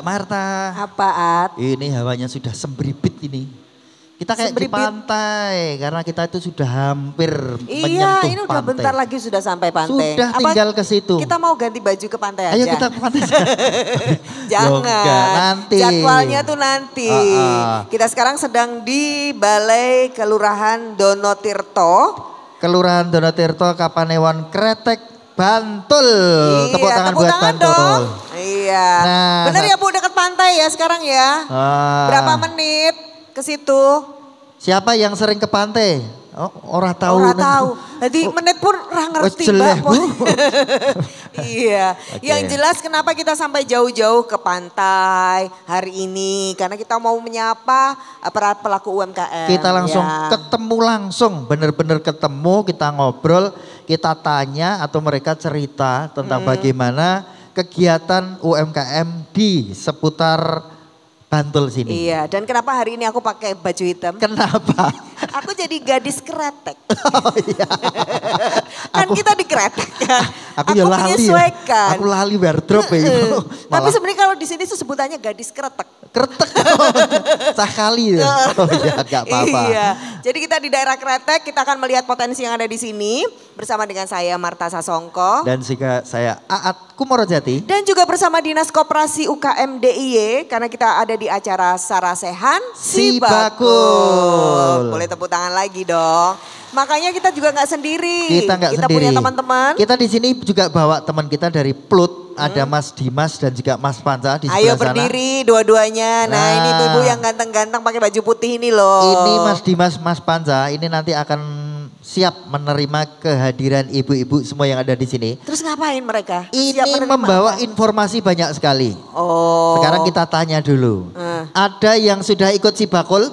Mbak Marta. Apa, At? Ini hawanya sudah sembribit ini. Kita kayak di Sembribit. pantai karena kita itu sudah hampir Iya, menyentuh ini udah pantai. bentar lagi sudah sampai pantai. Sudah tinggal ke situ. Kita mau ganti baju ke pantai aja. Ayo kita ke pantai. Jangan. Loh, enggak, nanti. Jadwalnya tuh nanti. Kita sekarang sedang di Balai Kelurahan Donotirto. Kelurahan Donotirto, Kapanewon, Kretek, Bantul. Iya, Tepuk tangan buat Bantul. dong. Iya. Nah, Bener ya Bu, dekat pantai ya sekarang ya. Berapa menit ke situ? Siapa yang sering ke pantai? Oh, orang tahu. Orang tahu. Jadi menit pun orang ngerti jelek, Mbak. Bu. Iya. Oke. Yang jelas kenapa kita sampai jauh-jauh ke pantai hari ini. Karena kita mau menyapa para pelaku UMKM. Kita langsung ya. ketemu langsung, benar-benar ketemu, kita ngobrol, kita tanya atau mereka cerita tentang bagaimana kegiatan UMKM di seputar Bantul sini. Iya, dan kenapa hari ini aku pakai baju hitam? Kenapa? Aku jadi gadis kretek. Oh, iya. Kan kita di kretek kan. Aku ya lali ya. menyesuaikan. Aku lali wardrobe ya. Tapi sebenarnya kalau di sini tuh sebutannya gadis kretek. Kretek. Cah kali ya. Oh iya, gak apa-apa. Iya. Jadi kita di daerah Kretek, kita akan melihat potensi yang ada di sini bersama dengan saya Marta Sasongko. Dan juga saya Aat Kumorojati. Dan juga bersama Dinas Koperasi UKM DIY karena kita ada di acara Sarasehan Si Bakul. Bakul. Boleh tepuk tangan lagi dong. Makanya kita juga nggak sendiri. Kita nggak Kita sendiri. punya teman-teman. Kita di sini juga bawa teman kita dari Plut. Ada Mas Dimas dan juga Mas Panca di Ayo sebelah sana. berdiri dua-duanya. Nah, ini Nah. ibu-ibu yang ganteng-ganteng pakai baju putih ini loh. Ini Mas Dimas, Mas Panca, ini nanti akan siap menerima kehadiran ibu-ibu semua yang ada di sini. Terus ngapain mereka? Siap Ini menerima membawa apa? informasi banyak sekali. Oh. Sekarang kita tanya dulu. Ada yang sudah ikut si Bakul?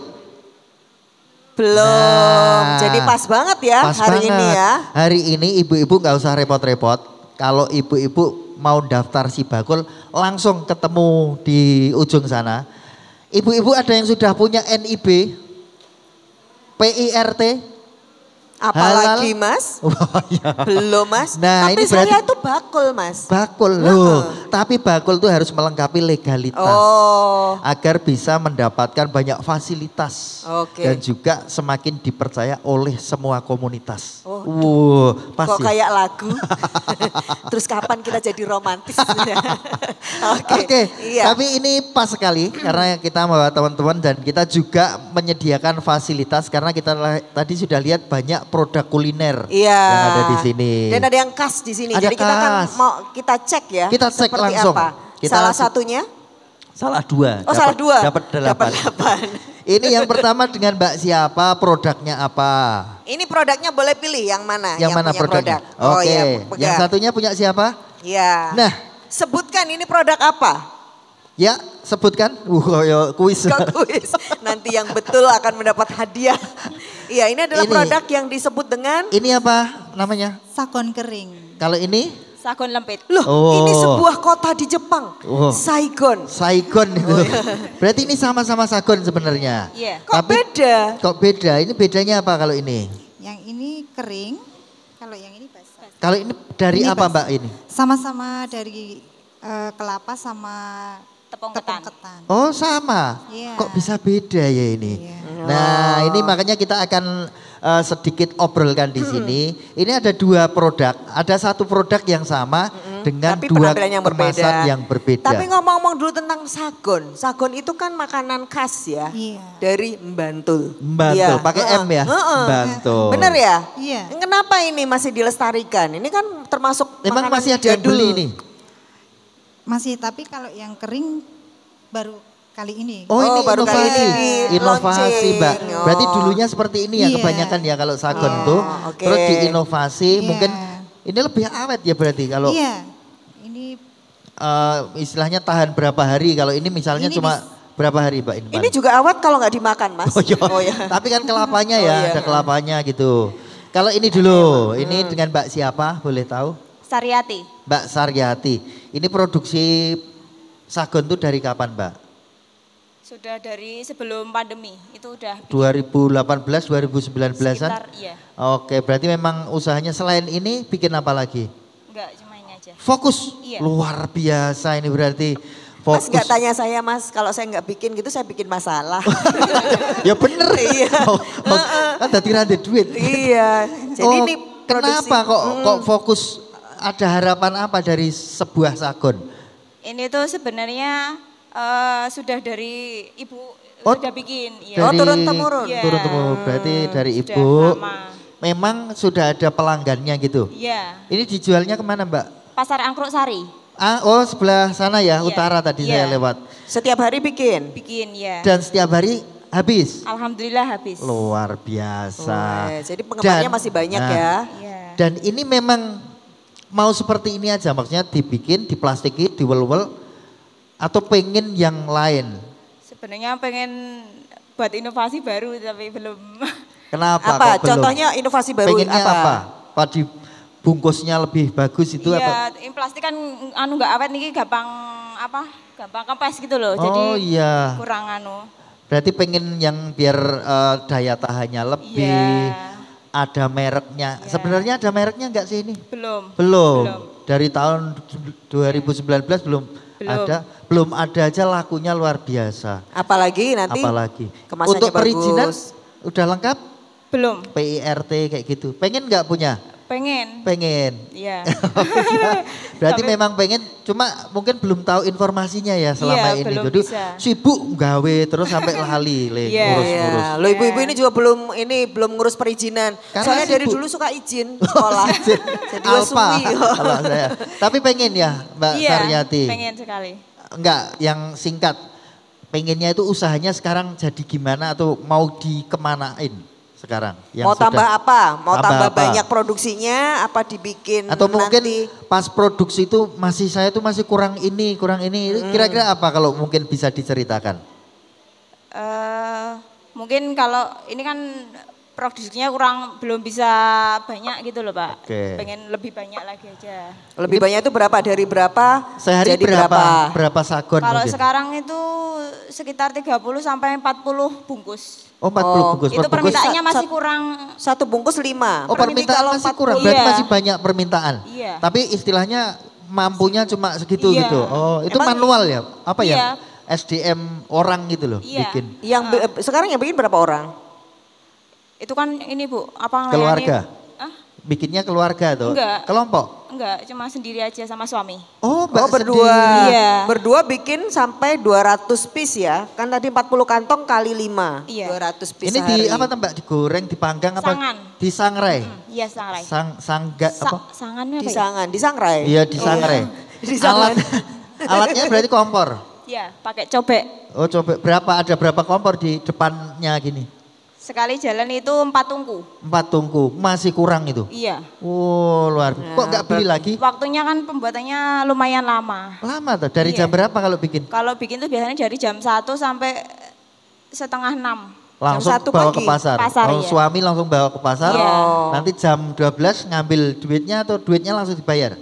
Belum. Nah, Jadi pas banget ya Pas hari banget. ini ya. Hari ini ibu-ibu nggak usah repot-repot. Kalau ibu-ibu mau daftar si Bakul, langsung ketemu di ujung sana. Ibu-ibu ada yang sudah punya NIB, PIRT, Apalagi halal. Mas? Wah, ya. Belum Mas. Nah, Tapi ini berarti- saya tuh bakul Mas. Bakul loh. Tapi Bakul tuh harus melengkapi legalitas. Oh. Agar bisa mendapatkan banyak fasilitas. Oke. Dan juga semakin dipercaya oleh semua komunitas. Oh, Pas Kok ya. kayak lagu. Terus kapan kita jadi romantis? Oke, Iya. tapi ini pas sekali karena kita membawa teman-teman dan kita juga menyediakan fasilitas karena kita tadi sudah lihat banyak produk kuliner Iya. yang ada di sini. Dan ada yang khas di sini. Ada Jadi kita kan khas. mau kita cek ya. Kita cek seperti langsung. Apa. Kita Salah langsung- satunya? Salah dua. Oh salah dua. Dapat delapan. Delapan. Ini yang pertama dengan Mbak siapa, produknya apa? Ini produknya boleh pilih yang mana? Yang mana punya produknya? produk. Oh Oke, iya, yang pegang. satunya punya siapa? Iya. Nah. Sebutkan ini produk apa? Ya, sebutkan. Yo, kuis. Kok kuis? Nanti yang betul akan mendapat hadiah. Iya, ini adalah Ini. produk yang disebut dengan Ini apa namanya? Sakon kering. Kalau ini? Sakon lempit. loh, Oh. ini sebuah kota di Jepang, Oh. Saigon. Saigon itu. Berarti ini sama-sama Saigon sebenarnya. Iya. Kok beda? Kok beda? Ini bedanya apa kalau ini? Yang ini kering, kalau yang ini basah. Kalau ini dari Ini apa basah. Mbak ini? Sama-sama dari kelapa sama Tepung tepung ketan. ketan. Oh sama. Iya. Kok bisa beda ya ini? Iya. Nah ini makanya kita akan sedikit obrolkan di sini. Ini ada dua produk. Ada satu produk yang sama dengan Tapi dua penampilan yang kemasan berbeda. yang berbeda. Tapi ngomong-ngomong dulu tentang sagon. Sagon itu kan makanan khas ya. Iya. Dari Bantul. Bantul, Iya. pakai M ya? Heeh. Bantul. Bener ya? Iya. Kenapa ini masih dilestarikan? Ini kan termasuk Emang makanan masih ada yang jadul. beli ini? Masih, tapi kalau yang kering baru kali ini. Oh, ini baru kali inovasi. ini Inovasi launching. Mbak. Berarti Oh. dulunya seperti ini ya Iya. kebanyakan ya kalau Sagon Oh, tuh. oke. Terus diinovasi Iya. mungkin ini lebih awet ya berarti kalau Iya. Ini istilahnya tahan berapa hari. Kalau ini misalnya Ini cuma berapa hari Mbak ini? Ini juga awet kalau nggak dimakan Mas. Oh, iya. Oh ya. Tapi kan kelapanya Oh, ya, iya. ada kelapanya gitu. Kalau ini dulu, ini dengan Mbak siapa boleh tahu? Sariati. Mbak Saryati. Ini produksi Sagon tuh dari kapan Mbak? Sudah dari sebelum pandemi. Itu udah 2018, 2019-an? sekitar, iya. Oke, berarti memang usahanya selain ini bikin apa lagi? Enggak, cuma ini aja. Fokus, Iya. luar biasa ini berarti. Mas Fokus. nggak tanya saya Mas, kalau saya nggak bikin gitu saya bikin masalah. Ya bener. Iya. Kan tadi rada duit. Iya, jadi ini produksi. Kenapa kok fokus, ada harapan apa dari sebuah sagon? Ini tuh sebenarnya sudah dari ibu Oh, udah bikin. Oh, turun-temurun. Iya. Turun-temurun, berarti dari Sudah ibu. lama. Memang sudah ada pelanggannya gitu. Iya. Ini dijualnya kemana Mbak? Pasar Angkruk Sari. Oh sebelah sana ya, Iya, utara tadi iya. saya lewat. Setiap hari bikin. Bikin ya. Dan setiap hari habis. Alhamdulillah habis. Luar biasa. Weh, jadi penggemarnya masih banyak ya. Iya. Dan ini memang mau seperti ini aja, maksudnya dibikin, diplastiki, diwel-wel, atau pengen yang lain. Sebenarnya pengen buat inovasi baru tapi belum. Kenapa Apa? kok belum? Contohnya inovasi baru Pengennya apa? Apa dibungkusnya lebih bagus itu apa? Iya, ini plastik kan anu nggak awet nih gampang apa? Gampang kempes gitu loh. Oh Jadi iya. kurang anu. Berarti pengen yang biar daya tahannya lebih, Iya. ada mereknya. Iya. Sebenarnya ada mereknya enggak sih ini? Belum. Belum. Belum. Dari tahun 2019 belum ada. Belum ada aja lakunya luar biasa. Apalagi nanti Apalagi. kemasannya Untuk perizinan bagus. udah lengkap? Belum. PIRT kayak gitu. Pengen nggak punya? Pengen. Pengen. Iya. Berarti Tapi- memang pengen, cuma mungkin belum tahu informasinya ya selama Iya, ini. belum Jadi bisa. sibuk gawe terus sampai lali Iya. ngurus-ngurus. Iya, lo ibu-ibu ini juga belum ngurus perizinan. Karena Soalnya dari sibuk. dulu suka izin sekolah. Jadi Alpa wasuwi. kalau saya. Tapi pengen ya Mbak Iya. Saryati. Pengen sekali. Enggak, yang singkat. Pengennya itu usahanya sekarang jadi gimana atau mau dikemanain sekarang? Yang Mau tambah sudah- apa? Mau Tambah tambah apa? banyak produksinya? Apa dibikin Atau mungkin nanti? pas produksi itu saya tuh masih kurang ini, kurang ini. Kira-kira apa kalau mungkin bisa diceritakan? Mungkin kalau ini kan produksinya belum bisa banyak gitu loh Pak. Oke. Pengen lebih banyak lagi aja. Lebih banyak itu berapa? Dari berapa? Sehari jadi berapa? Berapa sagon Kalau mungkin? sekarang itu sekitar 30 sampai 40 bungkus. Oh 40 bungkus. Itu per bungkus. permintaannya masih Sat- kurang. Satu bungkus 5. Oh permintaan masih kurang, 40. berarti Iya. masih banyak permintaan. Iya. Tapi istilahnya mampunya cuma segitu Iya. gitu. Oh itu Emang- manual ya? Apa Iya. ya? SDM orang gitu loh Iya. bikin. Sekarang yang bikin berapa orang? Itu kan ini Bu, apa namanya? Keluarga? Ah, Bikinnya keluarga tuh? Enggak. Kelompok? enggak, cuma sendiri aja sama suami. Oh Mbak Oh berdua. sendiri. Iya. Berdua bikin sampai 200 piece ya. Kan tadi 40 kantong kali 5. Iya. 200 piece Ini di sehari. apa tuh Mbak? Digoreng, dipanggang apa? Sangan. Disangrai? Iya, sangrai. Sangga apa? Sangannya apa ya? Disangan, disangrai. Iya disangrai. Disangan. Alatnya berarti kompor? Iya, pakai cobek. Oh coba ada berapa kompor di depannya gini? Sekali jalan itu 4 tungku. 4 tungku, masih kurang itu? Iya. Oh luar biasa. Kok nggak beli lagi? Waktunya kan pembuatannya lumayan lama. Lama tuh, dari Iya. jam berapa kalau bikin? Kalau bikin tuh biasanya dari jam 1 sampai setengah 6. Langsung satu bawa pagi. ke pasar? Pasar, Oh, iya. suami langsung bawa ke pasar, Iya. nanti jam 12 ngambil duitnya atau duitnya langsung dibayar?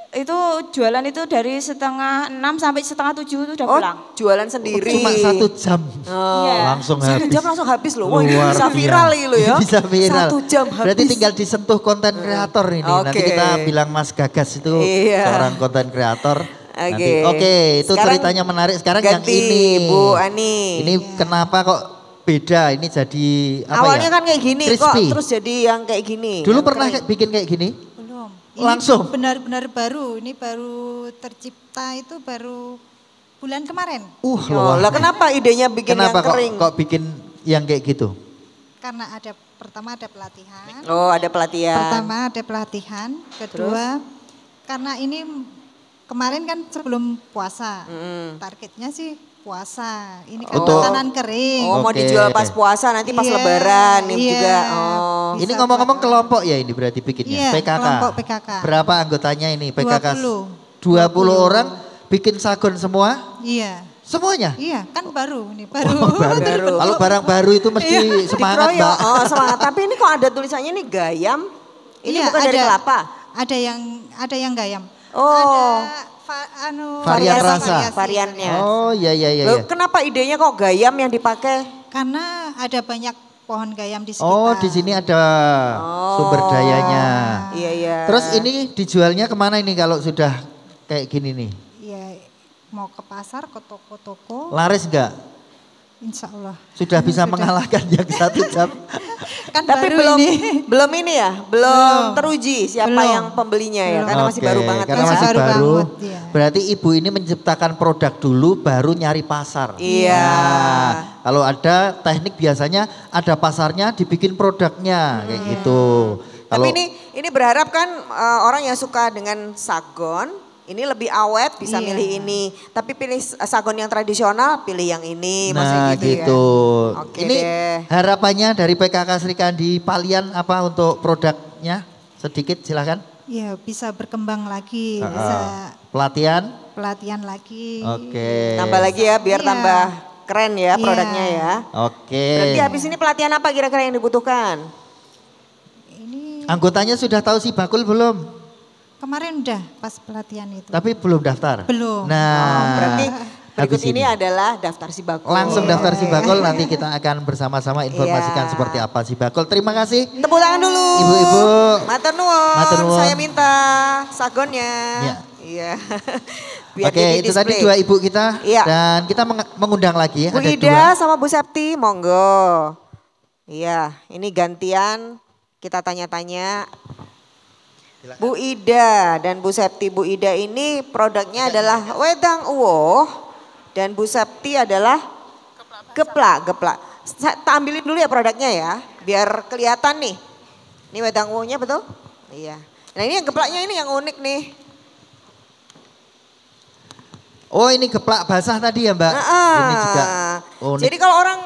Itu jualan itu dari setengah 6 sampai setengah 7 itu udah Oh, pulang. jualan sendiri. Cuma 1 jam Oh. Iya. langsung 1 habis. jam langsung habis loh. Wah, ini Luar bisa viral biasa. ini loh ya. Bisa viral. 1 jam habis. Berarti tinggal disentuh konten kreator ini. Nanti Oke. kita bilang Mas Gagas itu Iya. seorang konten kreator. Nanti, Oke. Oke, itu Sekarang ceritanya menarik. Sekarang yang ganti, ini. Bu Ani. Ini kenapa kok beda? Ini jadi apa Awalnya ya? kan kayak gini Crispy. kok terus jadi yang kayak gini. Dulu yang pernah kering. bikin kayak gini? Belum. Langsung? Benar-benar baru. Ini baru tercipta itu baru bulan kemarin. Oh, Luar. lah kenapa idenya bikin Kenapa yang kering? kok bikin yang kayak gitu? Karena pertama ada pelatihan. Oh, ada pelatihan. Pertama ada pelatihan, kedua karena ini kemarin kan sebelum puasa. Targetnya sih puasa. Ini kan Untuk- makanan kering. Oh, mau Oke. dijual pas puasa nanti pas Iya, lebaran ini iya. juga. Oh. Bisa Ini ngomong-ngomong buat- kelompok ya ini berarti bikinnya? Iya, PKK? kelompok PKK. Berapa anggotanya ini PKK? 20. orang bikin sagon semua? Iya. Semuanya? Iya, kan baru ini baru. Baru. Kalau barang baru itu mesti semangat Dikeroyok. Mbak. Oh, semangat. Tapi ini kok ada tulisannya nih gayam. Ini Iya, bukan dari ada- kelapa. Ada yang gayam. Oh. Ada Varian variasi- rasa. variasi. Variannya. Oh iya iya iya. Loh, iya. kenapa idenya kok gayam yang dipakai? Karena ada banyak pohon gayam di sekitar. Oh di sini ada sumber dayanya. Iya, iya. Terus ini dijualnya kemana ini kalau sudah kayak gini nih? Iya, mau ke pasar, ke toko-toko, Laris enggak? insya Allah. Sudah bisa mengalahkan yang 1 jam. Kan Tapi baru belum ini. belum ini ya, belum teruji siapa Belum. yang pembelinya ya, Belum. karena masih Oke, baru banget karena ya. masih Baru baru. banget, iya. Berarti ibu ini menciptakan produk dulu baru nyari pasar. Iya. Nah, kalau ada teknik biasanya ada pasarnya dibikin produknya kayak gitu. Tapi Kalau ini berharap kan orang yang suka dengan sagon ini lebih awet bisa Iya. milih ini. Tapi pilih sagon yang tradisional pilih yang ini. nah maksudnya gitu. Ya. Oke Ini deh. harapannya dari PKK Sri Kandi Palian apa untuk produknya? Sedikit silakan. Ya bisa berkembang lagi, bisa Pelatihan. pelatihan lagi. Oke. Tambah lagi ya biar Iya. tambah keren ya Iya. produknya ya. Oke. Berarti habis ini pelatihan apa kira-kira yang dibutuhkan? Ini Anggotanya sudah tahu si bakul belum? kemarin udah pas pelatihan itu. Tapi belum daftar. Belum. Nah, Berarti berikut habis ini adalah daftar si bakul. langsung daftar si bakul, nanti kita akan bersama-sama informasikan Iya. seperti apa si bakul. Terima kasih. Tepuk tangan dulu. Ibu-ibu. Matur nuwun. Matur nuwun. Saya minta sagonnya. Iya. Iya. Biar Oke, jadi itu tadi display. 2 ibu kita Iya. dan kita mengundang lagi. Bu ada Ida 2. sama Bu Septi, monggo. Iya, ini gantian kita tanya-tanya. Bu Ida dan Bu Septi. Bu Ida ini produknya adalah wedang uwoh dan Bu Septi adalah geplak. Tak ambilin dulu ya produknya ya, biar kelihatan nih. Ini wedang uwohnya betul? Iya. Nah ini yang geplaknya ini yang unik nih. Oh ini geplak basah tadi ya Mbak? Ini juga unik. Jadi kalau orang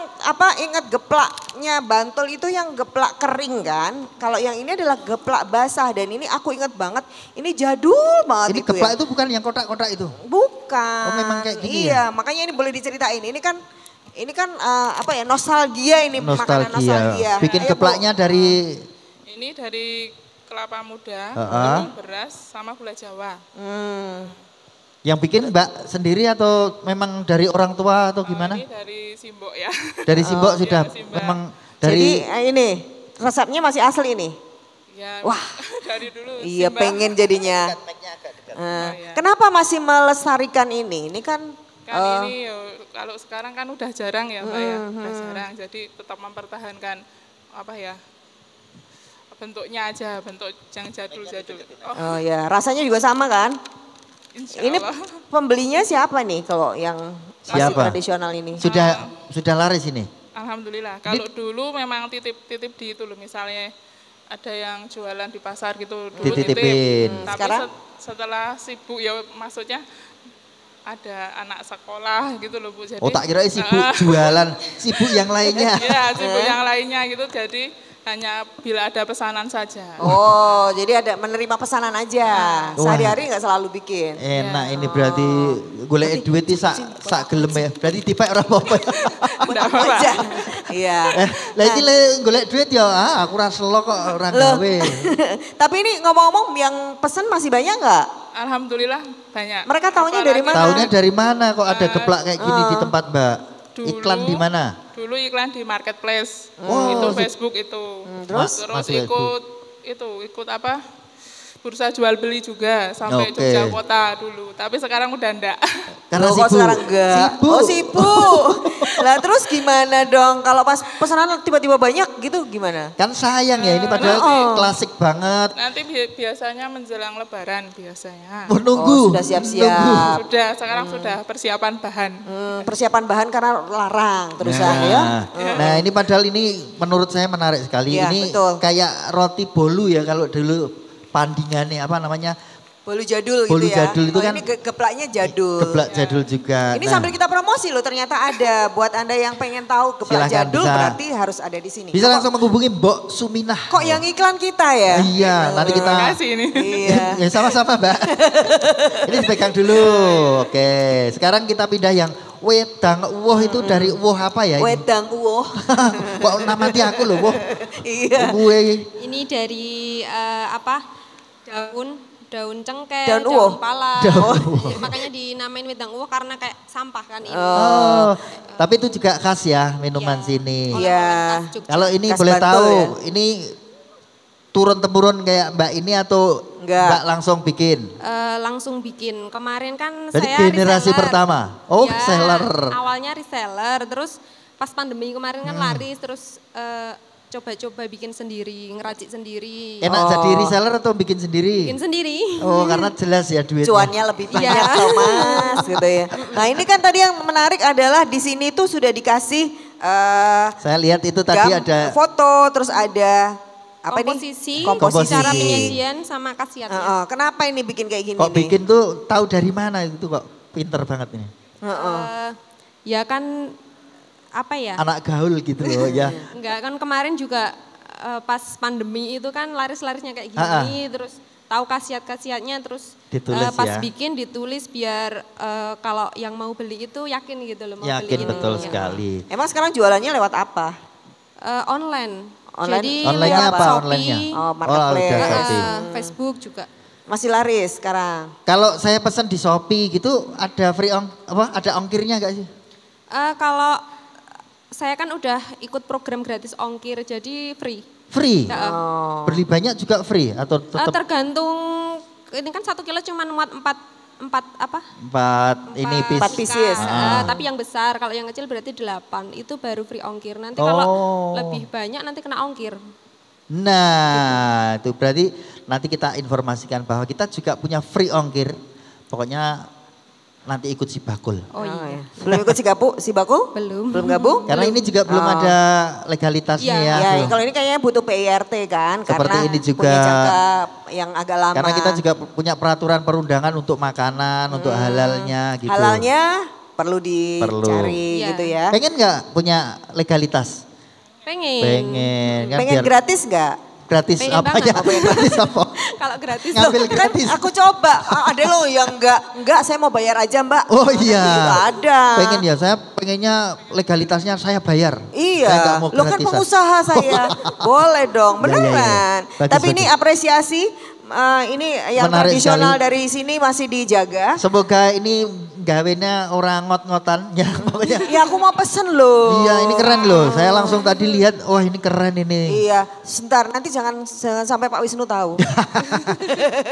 ingat geplaknya Bantul itu yang geplak kering kan. Kalau yang ini adalah geplak basah dan ini aku ingat banget. Ini jadul banget Ini itu geplak ya. itu bukan yang kotak-kotak itu? Bukan. Oh, memang kayak gini iya, makanya ini boleh diceritain. Ini kan nostalgia ini makanan nostalgia. Bikin Ayo, Bu. geplaknya dari Ini dari kelapa muda, Heeh. tepung beras, sama gula Jawa. yang bikin Mbak sendiri atau memang dari orang tua atau gimana? Ini dari Simbok ya. Dari Simbok sudah Simbok. memang Jadi dari ini resepnya masih asli ini. Ya, Wah. dari dulu. Iya Simba. pengen jadinya. Kenapa masih melestarikan ini? Ini kan Kan ini kalau sekarang kan udah jarang ya Mbak ya, udah jarang. Jadi tetap mempertahankan bentuknya aja, bentuk yang jadul-jadul. oh ya rasanya juga sama kan? Insya Ini Allah. pembelinya siapa nih kalau yang masih Siapa? tradisional ini? sudah laris ini. Alhamdulillah. Kalau dulu memang titip-titip di itu loh, misalnya ada yang jualan di pasar gitu dulu Dititipin. Tapi Sekarang? setelah sibuk ya maksudnya ada anak sekolah gitu loh Bu. Jadi Oh tak kira sibuk jualan, sibuk yang lainnya. Iya, sibuk yang lainnya gitu. Jadi hanya bila ada pesanan saja. Oh jadi ada menerima pesanan aja. Wah. Sehari-hari nggak selalu bikin. Enak ini berarti golek duit iki sak gelem ya. Berarti dipek ora apa-apa. Enggak apa-apa. Aja. Iya. Lah iki le golek duit ya aku ora selo kok ora Loh. gawe. Tapi ini ngomong-ngomong yang pesen masih banyak nggak? Alhamdulillah banyak. Mereka taunya dari mana? Tahunya dari mana kok ada geplak kayak gini di tempat Mbak? Dulu- Iklan di mana? Dulu iklan di marketplace. Oh, itu se- Facebook itu. terus? Masuk ikut apa? Bursa jual beli juga sampai Oke. Jogja kota dulu. Tapi sekarang udah enggak. Karena Loh, kok sibuk. sekarang enggak? Sibuk. Oh sibuk. Lah terus gimana dong? Kalau pas pesanan tiba-tiba banyak gitu gimana? Kan sayang ya ini padahal klasik banget. Nanti biasanya menjelang lebaran biasanya. Menunggu. Oh, sudah siap-siap. Sudah, sekarang sudah persiapan bahan. Persiapan bahan karena larang terusan ya. Nah ini padahal ini menurut saya menarik sekali. Iya, Ini betul. kayak roti bolu ya kalau dulu pandingannya apa namanya Bolu jadul Bolu gitu ya. jadul itu Oh, kan ini geplaknya jadul. geplak jadul juga. Ini Nah, sambil kita promosi loh ternyata ada. Buat Anda yang pengen tahu geplak Silakan, jadul bisa. berarti harus ada di sini. bisa Kok- langsung menghubungi Mbok Suminah. Kok yang iklan kita ya? Iya, nanti kita Terima kasih ini. Iya. ya sama-sama Mbak. Ini dipegang dulu. Oke, sekarang kita pindah yang wedang uwoh itu dari uwoh apa ya? ini? Wedang uwoh. Kok namanya aku loh, uwoh. Iya. Uwoh. Ini dari daun cengkeh, Daun uwoh? pala. Daun Jadi makanya dinamain wedang uwoh karena kayak sampah kan ini. Oh, tapi itu juga khas ya minuman Iya. sini. Iya. Oleh-oleh khas Jogja. Kalau ini Khas boleh Bantul tahu, ya? ini turun-temurun kayak Mbak ini atau Enggak. Mbak langsung bikin? Langsung bikin. Kemarin kan Jadi saya generasi reseller. pertama. Oh, Ya, reseller. awalnya reseller, terus pas pandemi kemarin kan laris, terus coba-coba bikin sendiri, ngeracik sendiri. Enak jadi reseller atau bikin sendiri? Bikin sendiri. Oh, karena jelas ya duitnya. Cuannya lebih banyak Iya. loh Mas gitu ya. Nah ini kan tadi yang menarik adalah di sini tuh sudah dikasih Saya lihat itu tadi ada foto, terus ada apa Komposisi, Komposisi. cara penyajian sama khasiatnya. Kenapa ini bikin kayak gini kok nih? bikin tuh tahu dari mana itu kok pinter banget ini. Ya kan apa ya? Anak gaul gitu loh ya. Enggak kan kemarin juga pas pandemi itu kan laris-larisnya kayak gini, terus tahu khasiat-khasiatnya, terus Ditulis pas ya. bikin ditulis biar kalau yang mau beli itu yakin gitu loh mau Yakin beli ini. betul Ya. sekali. Emang sekarang jualannya lewat apa? Online. Online? Jadi Online-nya lewat apa Shopee, online-nya? Oh, marketplace. udah Shopee. Facebook juga. Masih laris sekarang? Kalau saya pesan di Shopee gitu ada ada ongkirnya enggak sih? Kalau saya kan udah ikut program gratis ongkir jadi free. Free. Ya, Beli banyak juga free atau tetap tergantung ini kan 1 kilo cuma muat 4 apa? 4 ini piece. 4 pieces. Tapi yang besar, kalau yang kecil berarti 8. Itu baru free ongkir. Nanti Oh. kalau lebih banyak nanti kena ongkir. Nah, itu berarti nanti kita informasikan bahwa kita juga punya free ongkir. Pokoknya nanti ikut si Bakul. Oh iya. Belum ikut si Bakul? Belum. Belum gabung? Karena ini juga belum ada legalitasnya Iya. ya. Ya, belum. kalau ini kayaknya butuh PIRT kan, Seperti karena ini juga. punya jangka yang agak lama. Karena kita juga punya peraturan perundangan untuk makanan, untuk halalnya gitu. Halalnya perlu dicari Iya. gitu ya. Pengen nggak punya legalitas? Pengen. Pengen. Kan Pengen biar gratis nggak? gratis Pengen apa banget. ya? Gratis apa? Kalau gratis Ngambil Kan gratis. aku coba, ada loh yang enggak saya mau bayar aja mbak. Oh iya. Nggak ada. Pengen ya, saya pengennya legalitasnya saya bayar. Saya nggak Iya, mau lo kan gratisan. pengusaha saya. Boleh dong, Ya, ya, ya. beneran. Bagus, Tapi ini bagus. apresiasi, ini yang Menarik tradisional sekali. dari sini masih dijaga. Semoga ini gawenya orang ngot-ngotan ya pokoknya. Ya aku mau pesen loh. Iya ini keren loh. Saya langsung tadi lihat, wah ini keren ini. Iya, sebentar nanti jangan sampai Pak Wisnu tahu.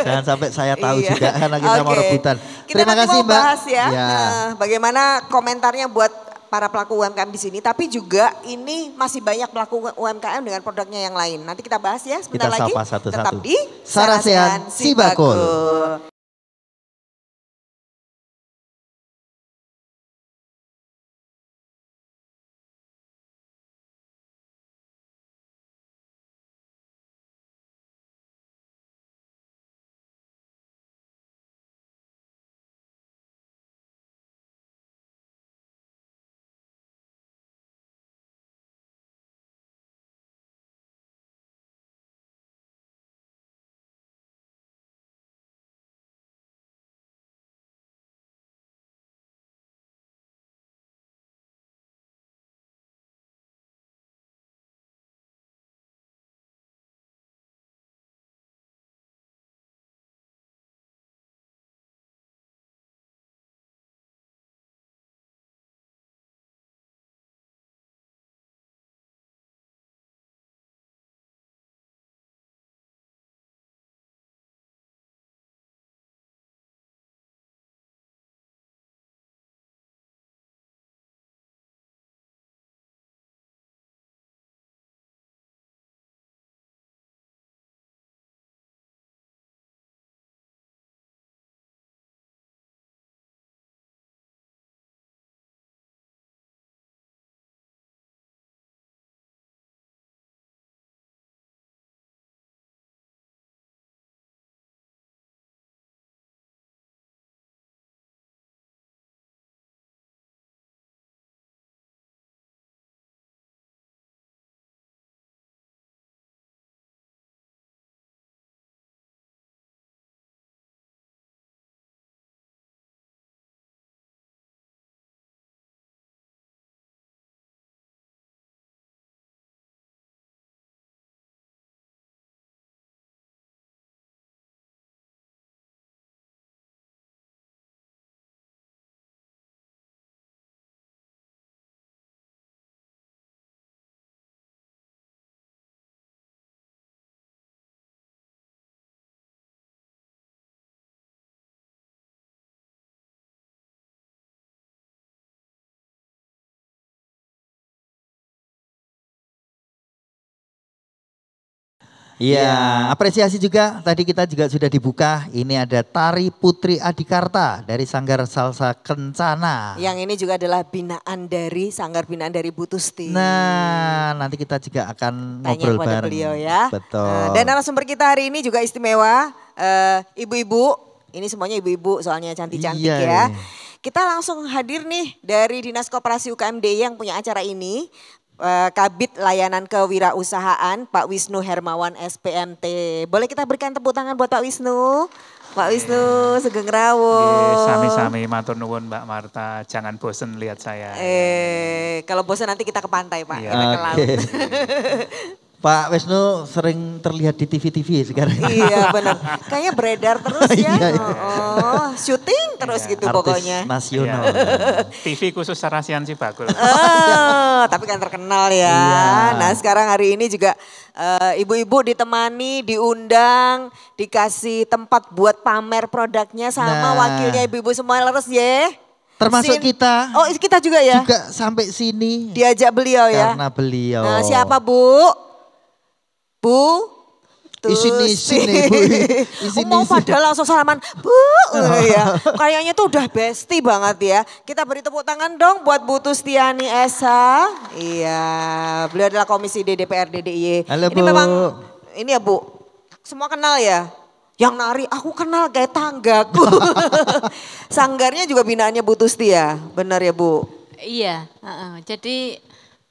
Jangan sampai saya tahu Iya. juga karena kita mau Oke. rebutan. Kita Terima nanti kasih mau Mbak. bahas ya, Ya. bagaimana komentarnya buat para pelaku UMKM di sini. Tapi juga ini masih banyak pelaku UMKM dengan produknya yang lain. Nanti kita bahas ya sebentar Kita lagi. sapa satu-satu. Tetap di Sarasehan Sibakul. Iya, apresiasi juga tadi kita juga sudah dibuka. Ini ada Tari Putri Adikarta dari Sanggar Salsa Kencana. Yang ini juga adalah binaan dari Sanggar Binaan dari Bu Tusti. Nah, nanti kita juga akan Tanya ngobrol kepada bareng. beliau ya. Betul. Dan narasumber kita hari ini juga istimewa, ibu-ibu. Ini semuanya ibu-ibu soalnya cantik-cantik Iya, ya. iya. Kita langsung hadir nih dari Dinas Koperasi UKM DIY yang punya acara ini. Kabid Layanan Kewirausahaan Pak Wisnu Hermawan SPMT. Boleh kita berikan tepuk tangan buat Pak Wisnu? Pak Wisnu Sugeng Rawuh. Sami-sami matur nuwun Mbak Marta, jangan bosen lihat saya. Kalau bosan nanti kita ke pantai Pak, Iya. kita ke laut. Oke. Pak Wisnu sering terlihat di TV-TV sekarang. Iya benar. Kayaknya beredar terus ya. Iya, iya. Syuting terus gitu Artis pokoknya. nasional. TV khusus Sarasian sih Bakul. Tapi kan terkenal ya. Iya. Nah sekarang hari ini juga ibu-ibu ditemani, diundang, dikasih tempat buat pamer produknya sama Nah. wakilnya ibu-ibu semua leres ya. Termasuk kita. Oh kita juga ya? Juga sampai sini. Diajak beliau ya? Karena beliau. Nah siapa Bu? Bu? Sini, Bu. Mau padahal langsung salaman, Bu. Ya. Kayaknya tuh udah bestie banget ya. Kita beri tepuk tangan dong buat Bu Tustiani Esa. Iya, beliau adalah Komisi D DPR DIY. Halo, Ini Bu. memang, ini ya Bu, semua kenal ya? Yang nari, aku kenal kayak tanggaku. Sanggarnya juga binaannya Bu Tusti ya? Benar ya Bu? Iya, jadi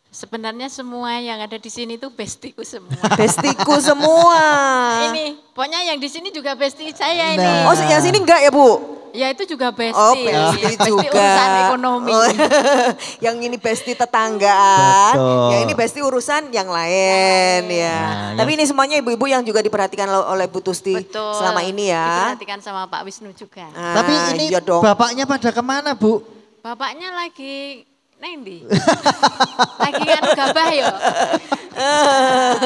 sebenarnya semua yang ada di sini tuh bestiku semua. Bestiku semua. Ini, pokoknya yang di sini juga besti saya ini. Nah. Oh yang sini enggak ya Bu? Ya itu juga besti. Oh bestie Besti juga. urusan ekonomi. Oh, yang ini bestie tetanggaan, Betul. yang ini bestie urusan yang lain ya. Nah, Tapi ini semuanya ibu-ibu yang juga diperhatikan oleh Bu Tusti Betul. selama ini ya. Diperhatikan sama Pak Wisnu juga. Tapi ini iya dong. bapaknya pada kemana Bu? Bapaknya lagi Nendi. Lagi kan gabah ya.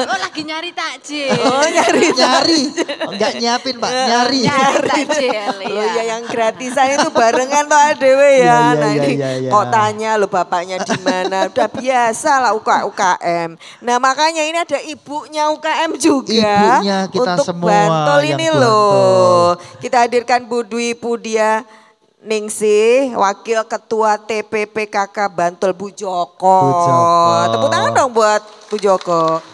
Oh lagi nyari takjil. Oh nyari Nyari. Enggak nyiapin Pak, nyari. Nyari takjil. Oh ya yang gratisan itu barengan tuh adewe ya. Iya, iya, Nah iya, ini iya, iya. kok tanya lo bapaknya di mana? Udah biasa lah UKM. Nah makanya ini ada ibunya UKM juga. Ibunya kita untuk semua Bantul yang ini Bantul. loh. Kita hadirkan Bu Dwi Pudia Ningsih, Wakil Ketua TPPKK Bantul Bu Joko. Bu Joko. Tepuk tangan dong buat Bu Joko.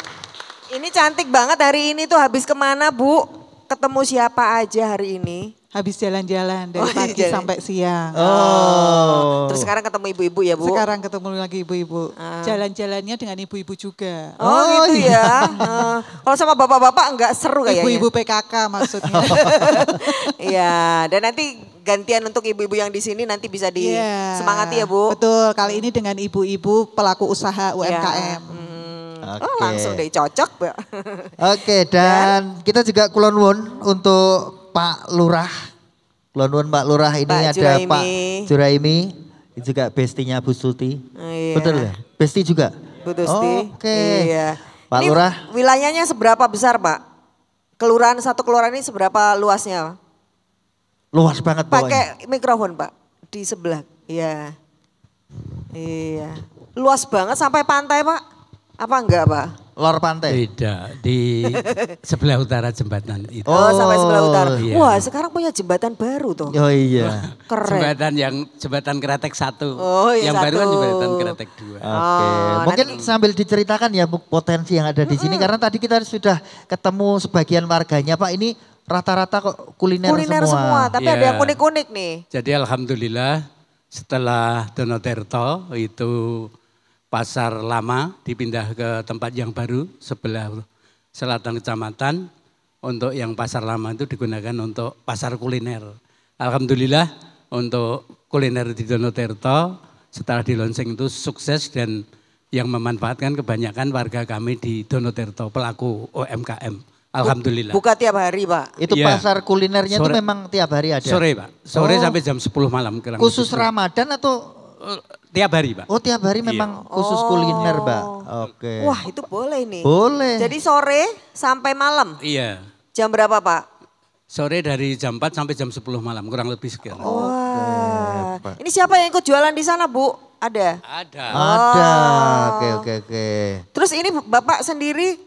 Ini cantik banget hari ini tuh habis kemana Bu? Ketemu siapa aja hari ini? Habis jalan-jalan dari Oh, pagi jalan. sampai siang. Oh. Terus sekarang ketemu ibu-ibu ya Bu? Sekarang ketemu lagi ibu-ibu. Jalan-jalannya dengan ibu-ibu juga. Oh, gitu ya. Kalau sama bapak-bapak enggak seru kayaknya. Ibu-ibu PKK maksudnya. Iya, dan nanti gantian untuk ibu-ibu yang di sini nanti bisa Iya. disemangati ya Bu. Betul, kali ini dengan ibu-ibu pelaku usaha UMKM. Oh, langsung deh cocok. Bu. Oke, dan kita juga kulon wun untuk Pak Lurah. Kulon wun Pak Lurah ini Pak ada Juraimi. Pak Juraimi. Ini juga bestinya Bu Suti. Iya. Betul ya? Besti juga? Bu Tusti. Oke. Iya. Pak Ini Lurah. wilayahnya seberapa besar Pak? Kelurahan satu kelurahan ini seberapa luasnya? Luas banget pokoknya. Pakai mikrofon Pak di sebelah. Iya. Iya. Luas banget sampai pantai Pak? Apa enggak Pak? Lor pantai. Tidak, di sebelah utara jembatan itu. Oh, sampai sebelah utara. Iya. Wah sekarang punya jembatan baru tuh. Oh iya. Keren. Jembatan Kretek 1. Oh, iya, yang baru kan satu. jembatan Kretek 2. Oke, mungkin sambil diceritakan ya Bu, potensi yang ada di sini karena tadi kita sudah ketemu sebagian warganya Pak, ini rata-rata kok kuliner semua. Tapi ada yang unik-unik nih. Jadi alhamdulillah setelah Donoterto itu pasar lama dipindah ke tempat yang baru sebelah selatan kecamatan. Untuk yang pasar lama itu digunakan untuk pasar kuliner. Alhamdulillah untuk kuliner di Donoterto setelah di launching itu sukses dan yang memanfaatkan kebanyakan warga kami di Donoterto pelaku UMKM. Alhamdulillah. Buka tiap hari Pak? Itu Iya. pasar kulinernya itu Sore. memang tiap hari ada? Sore Pak, sore Oh. sampai jam 10 malam. kurang Khusus lebih. Ramadan atau? Tiap hari Pak. Oh tiap hari memang khusus kuliner Mbak. Oke. Wah itu boleh nih. Boleh. Jadi sore sampai malam. Iya, Jam berapa Pak? sore dari jam 4 sampai jam 10 malam, kurang lebih sekian. Wah. Ini siapa yang ikut jualan di sana Bu? Ada? Ada. Ada. Oh. Oke. Terus ini Bapak sendiri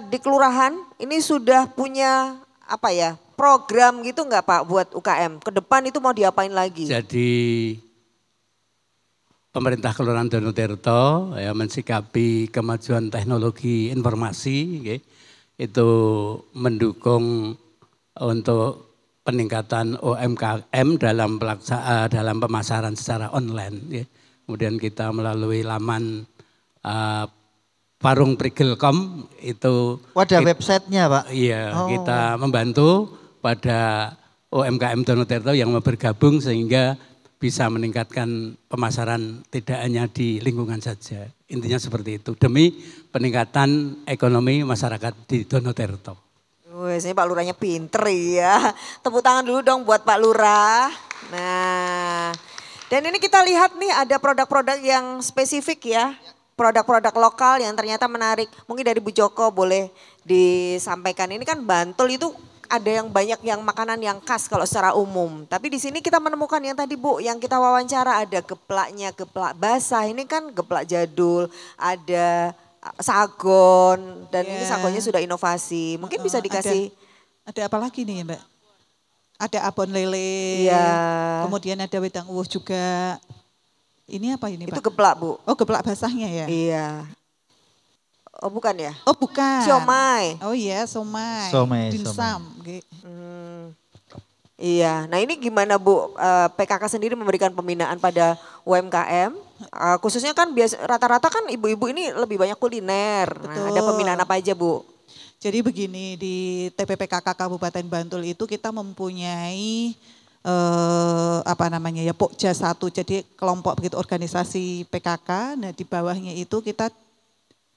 di kelurahan ini sudah punya apa ya program gitu nggak Pak buat UKM? Ke depan itu mau diapain lagi? Jadi pemerintah Kelurahan Donotirto ya, mensikapi kemajuan teknologi informasi itu mendukung untuk peningkatan UMKM dalam pemasaran secara online. Ya. Kemudian kita melalui laman Warung Prigel.com itu. Ada websitenya Pak? Iya, kita membantu pada UMKM Donotirto yang mau bergabung sehingga bisa meningkatkan pemasaran tidak hanya di lingkungan saja. Intinya seperti itu, demi peningkatan ekonomi masyarakat di Donotirto. Wes, ini Pak Lurahnya pinter ya. Tepuk tangan dulu dong buat Pak Lurah. Nah, dan ini kita lihat nih ada produk-produk yang spesifik ya. Produk-produk lokal yang ternyata menarik. Mungkin dari Bu Joko boleh disampaikan. Ini kan Bantul itu ada yang banyak yang makanan yang khas kalau secara umum. Tapi di sini kita menemukan yang tadi Bu, yang kita wawancara ada geplaknya, geplak basah. Ini kan geplak jadul, ada sagon dan ini sagonnya sudah inovasi. Mungkin bisa dikasih. Ada apa lagi nih Mbak? Ada abon lele, kemudian ada wedang uwuh juga. Ini apa ini Pak? Itu geplak Bu. Oh geplak basahnya ya? Iya. Oh bukan ya? Oh bukan. Siomay. Oh iya somai. Dimsum. Iya, nah ini gimana Bu, PKK sendiri memberikan pembinaan pada UMKM, khususnya kan rata-rata kan ibu-ibu ini lebih banyak kuliner. Nah, ada pembinaan apa aja Bu? Jadi begini, di TPPKK Kabupaten Bantul itu kita mempunyai Pokja 1, jadi kelompok begitu organisasi PKK. Nah di bawahnya itu kita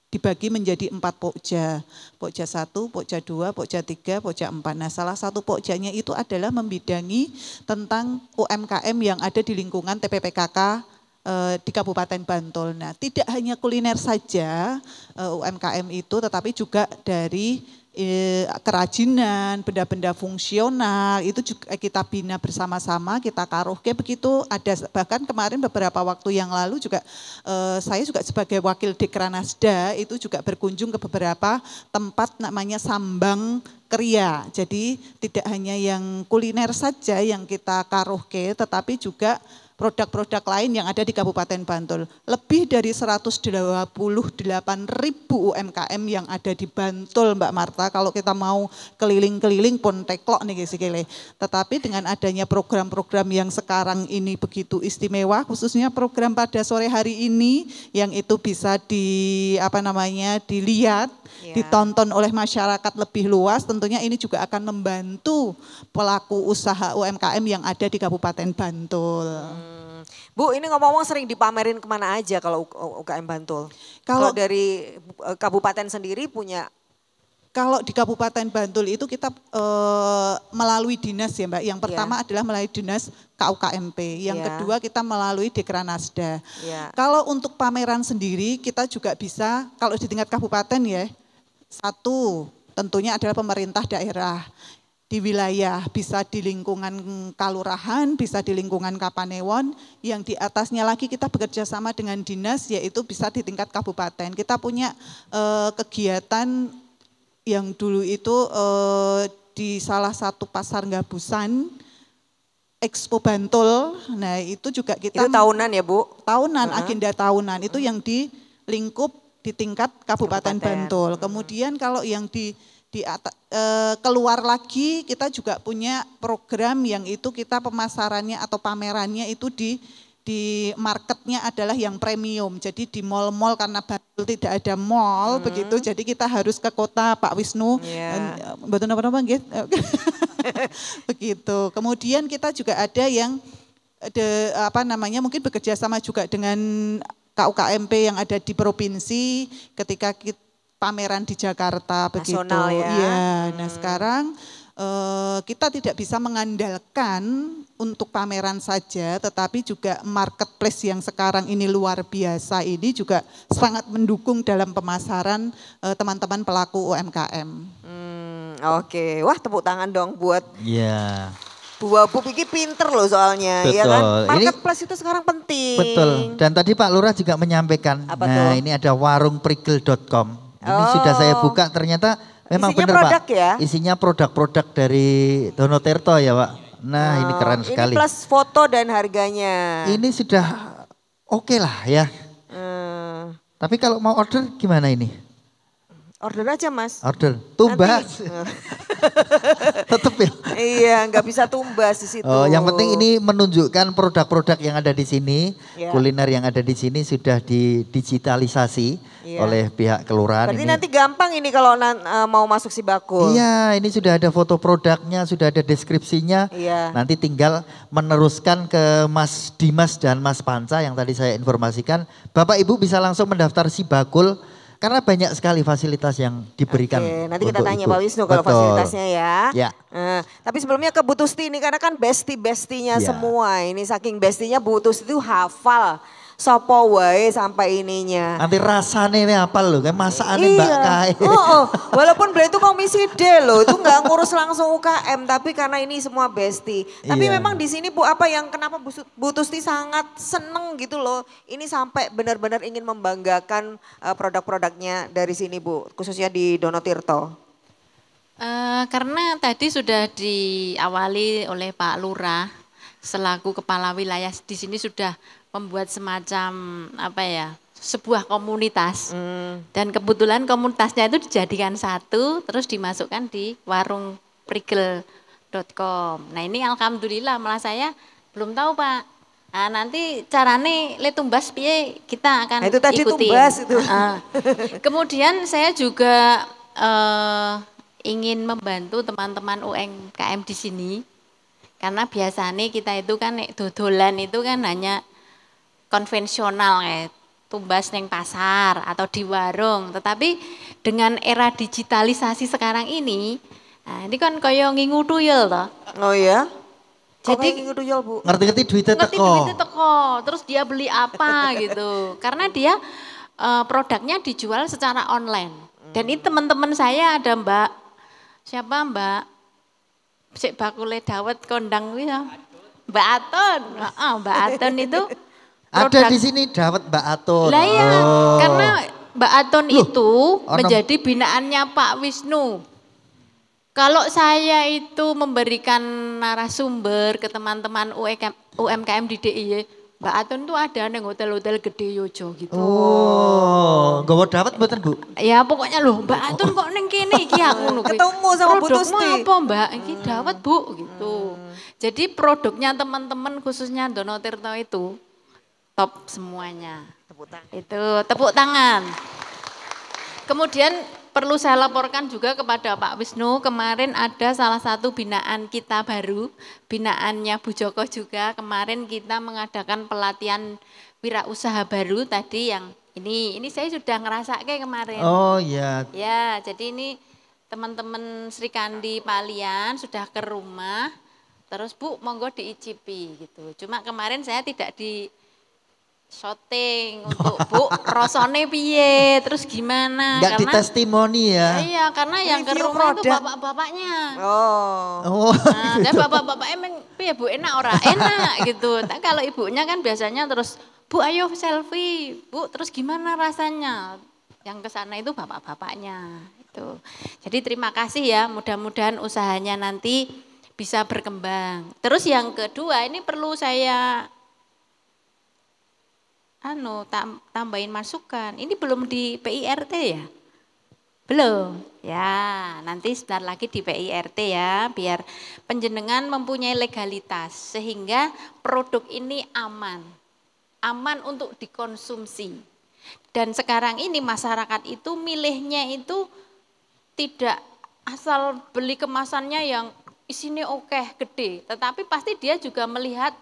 dibagi menjadi 4 pokja. Pokja 1, pokja 2, pokja 3, pokja 4. Nah salah satu pokjanya itu adalah membidangi tentang UMKM yang ada di lingkungan TPPKK di Kabupaten Bantul. Nah tidak hanya kuliner saja UMKM itu, tetapi juga dari kerajinan, benda-benda fungsional itu juga kita bina bersama-sama, kita karoke begitu. Ada bahkan kemarin beberapa waktu yang lalu juga saya juga sebagai wakil Dekranasda itu juga berkunjung ke beberapa tempat namanya Sambang Kriya. Jadi tidak hanya yang kuliner saja yang kita karoke, tetapi juga produk-produk lain yang ada di Kabupaten Bantul. Lebih dari 128.000 UMKM yang ada di Bantul Mbak Marta. Kalau kita mau keliling-keliling pun teklok nih sikile. Tetapi dengan adanya program-program yang sekarang ini begitu istimewa, khususnya program pada sore hari ini yang itu bisa dilihat, ditonton oleh masyarakat lebih luas, tentunya ini juga akan membantu pelaku usaha UMKM yang ada di Kabupaten Bantul. Bu, ini ngomong-ngomong sering dipamerin kemana aja kalau UKM Bantul? Kalau dari kabupaten sendiri punya? Kalau di Kabupaten Bantul itu kita melalui dinas ya Mbak. Yang pertama adalah melalui dinas KUKMP. Yang kedua kita melalui Dekranasda. Kalau untuk pameran sendiri kita juga bisa, kalau di tingkat kabupaten ya, satu tentunya adalah pemerintah daerah. Di wilayah, bisa di lingkungan kalurahan, bisa di lingkungan Kapanewon, yang di atasnya lagi kita bekerja sama dengan dinas, yaitu bisa di tingkat kabupaten. Kita punya kegiatan yang dulu itu di salah satu pasar Gabusan, Expo Bantul. Nah itu juga kita. Itu tahunan ya Bu? Tahunan, agenda tahunan itu yang di lingkup di tingkat Kabupaten Bantul. Kemudian kalau yang keluar lagi kita juga punya program yang itu kita pemasarannya atau pamerannya itu di marketnya adalah yang premium. Jadi di mall-mall karena Bantul tidak ada mall begitu, jadi kita harus ke kota Pak Wisnu. Betul apa gitu. Begitu. Kemudian kita juga ada yang mungkin bekerja sama juga dengan KUKMP yang ada di provinsi ketika kita pameran di Jakarta begitu. Nasional ya. Iya. Nah sekarang kita tidak bisa mengandalkan untuk pameran saja, tetapi juga marketplace yang sekarang ini luar biasa ini juga sangat mendukung dalam pemasaran teman-teman pelaku UMKM. Oke, wah tepuk tangan dong buat Dua Bu iki pinter loh soalnya, ya kan? Betul. Marketplace itu sekarang penting. Betul. Dan tadi Pak Lurah juga menyampaikan, Apa nah tuh? ini ada warungprigel.com. Ini Oh. sudah saya buka, ternyata memang Isinya benar produk Pak. ya? Isinya produk-produk dari Dono Tirto ya Pak. Nah ini keren Ini sekali. plus foto dan harganya. Ini sudah oke lah ya. Tapi kalau mau order gimana ini? Order aja Mas. Order, tumbas. Tetep ya? Iya, nggak bisa tumbas di situ. Oh, yang penting ini menunjukkan produk-produk yang ada di sini, Ya. kuliner yang ada di sini sudah didigitalisasi Iya. oleh pihak kelurahan. Berarti Ini. nanti gampang ini kalau mau masuk si bakul. Iya, ini sudah ada foto produknya, sudah ada deskripsinya. Iya. Nanti tinggal meneruskan ke Mas Dimas dan Mas Panca yang tadi saya informasikan. Bapak Ibu bisa langsung mendaftar si bakul karena banyak sekali fasilitas yang diberikan. Oke, nanti kita untuk tanya Ibu. Pak Wisnu kalau Betul. fasilitasnya ya. Ya. Tapi sebelumnya ke Bu Tusti ini karena kan bestie-bestinya Ya. semua. Ini saking bestinya Bu Tusti itu hafal. Sopo wae sampai ininya. Nanti rasanya ini apa loh, kayak masakannya Mbak Kai. Walaupun beliau itu komisi D loh, itu nggak ngurus langsung UKM, tapi karena ini semua bestie. Tapi Iya. memang di sini Bu apa yang kenapa Bu Tusti sangat seneng gitu loh, ini sampai benar-benar ingin membanggakan produk-produknya dari sini Bu, khususnya di Dono Tirto. Karena tadi sudah diawali oleh Pak Lurah selaku kepala wilayah di sini sudah membuat semacam sebuah komunitas dan kebetulan komunitasnya itu dijadikan satu terus dimasukkan di warungprigel.com. Nah ini alhamdulillah malah saya belum tahu Pak. Nah, nanti carane le tumbas piye kita akan Nah, itu tadi ikutin. tumbas itu. Kemudian saya juga ingin membantu teman-teman UMKM di sini. Karena biasanya kita itu kan dodolan itu kan hanya konvensional tumbas neng pasar atau di warung. Tetapi dengan era digitalisasi sekarang ini, nah ini kan kaya ngingu tuyul toh. Oh ya? Jadi ngingu tuyul Bu? Ngerti-ngerti duitnya ngerti teko. duitnya teko, terus dia beli apa gitu. Karena dia produknya dijual secara online. Dan ini teman-teman saya ada Mbak, siapa Mbak? Sik bakule dawet kondang kuwi ya. Mbak Aton. Mbak Aton itu Ada di sini dawet Mbak Aton. Lah iya, Oh. karena Mbak Aton itu ono- menjadi binaannya Pak Wisnu. Kalau saya itu memberikan narasumber ke teman-teman UMKM di DIY, Mbak Aton tuh ada neng hotel-hotel gede Yojo gitu. Oh, nggawa dawet mboten Bu? Ya pokoknya loh Mbak Aton kok neng kene iki aku ngono kuwi. Ketemu sama Bu Produkmu Tusti. apa Mbak? Iki dawet Bu gitu. Jadi produknya teman-teman khususnya Dono Tirto itu top semuanya. Itu tepuk tangan. Kemudian perlu saya laporkan juga kepada Pak Wisnu, kemarin ada salah satu binaan kita baru, binaannya Bu Joko juga, kemarin kita mengadakan pelatihan wirausaha baru tadi yang ini saya sudah ngerasa kayak kemarin. Oh iya. Ya, jadi ini teman-teman Sri Kandi Palian sudah ke rumah, terus Bu monggo diicipi gitu. Cuma kemarin saya tidak di shooting untuk Bu rasane piye, terus gimana? Enggak di testimoni ya. Iya, karena yang ke Review rumah itu produk. bapak-bapaknya. Oh. Nah, dan bapak-bapaknya emang piye Bu enak ora? Enak gitu. Tapi kalau ibunya kan biasanya terus Bu ayo selfie, Bu terus gimana rasanya? Yang ke sana itu bapak-bapaknya itu. Jadi terima kasih ya, mudah-mudahan usahanya nanti bisa berkembang. Terus yang kedua ini perlu saya tambahin masukan. Ini belum di PIRT ya? Belum. Ya, nanti sebentar lagi di PIRT ya, biar penjenengan mempunyai legalitas sehingga produk ini aman. Aman untuk dikonsumsi. Dan sekarang ini masyarakat itu milihnya itu tidak asal beli kemasannya yang isinya oke, gede, tetapi pasti dia juga melihat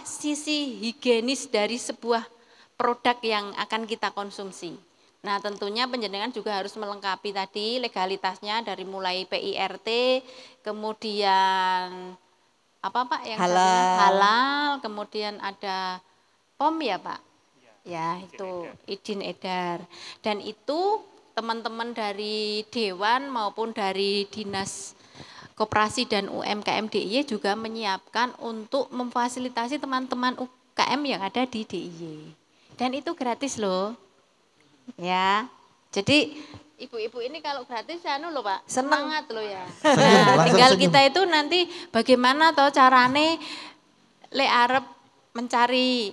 sisi higienis dari sebuah produk yang akan kita konsumsi. Nah tentunya penjenengan juga harus melengkapi tadi legalitasnya dari mulai PIRT, kemudian apa Pak yang halal, kemudian ada POM ya Pak, ya itu izin edar. Dan itu teman-teman dari Dewan maupun dari Dinas Koperasi dan UMKM DIY juga menyiapkan untuk memfasilitasi teman-teman UKM yang ada di DIY. Dan itu gratis loh. Ya. Jadi ibu-ibu ini kalau gratis anu loh Pak, semangat loh ya. Nah, tinggal kita itu nanti bagaimana toh carane lek arep mencari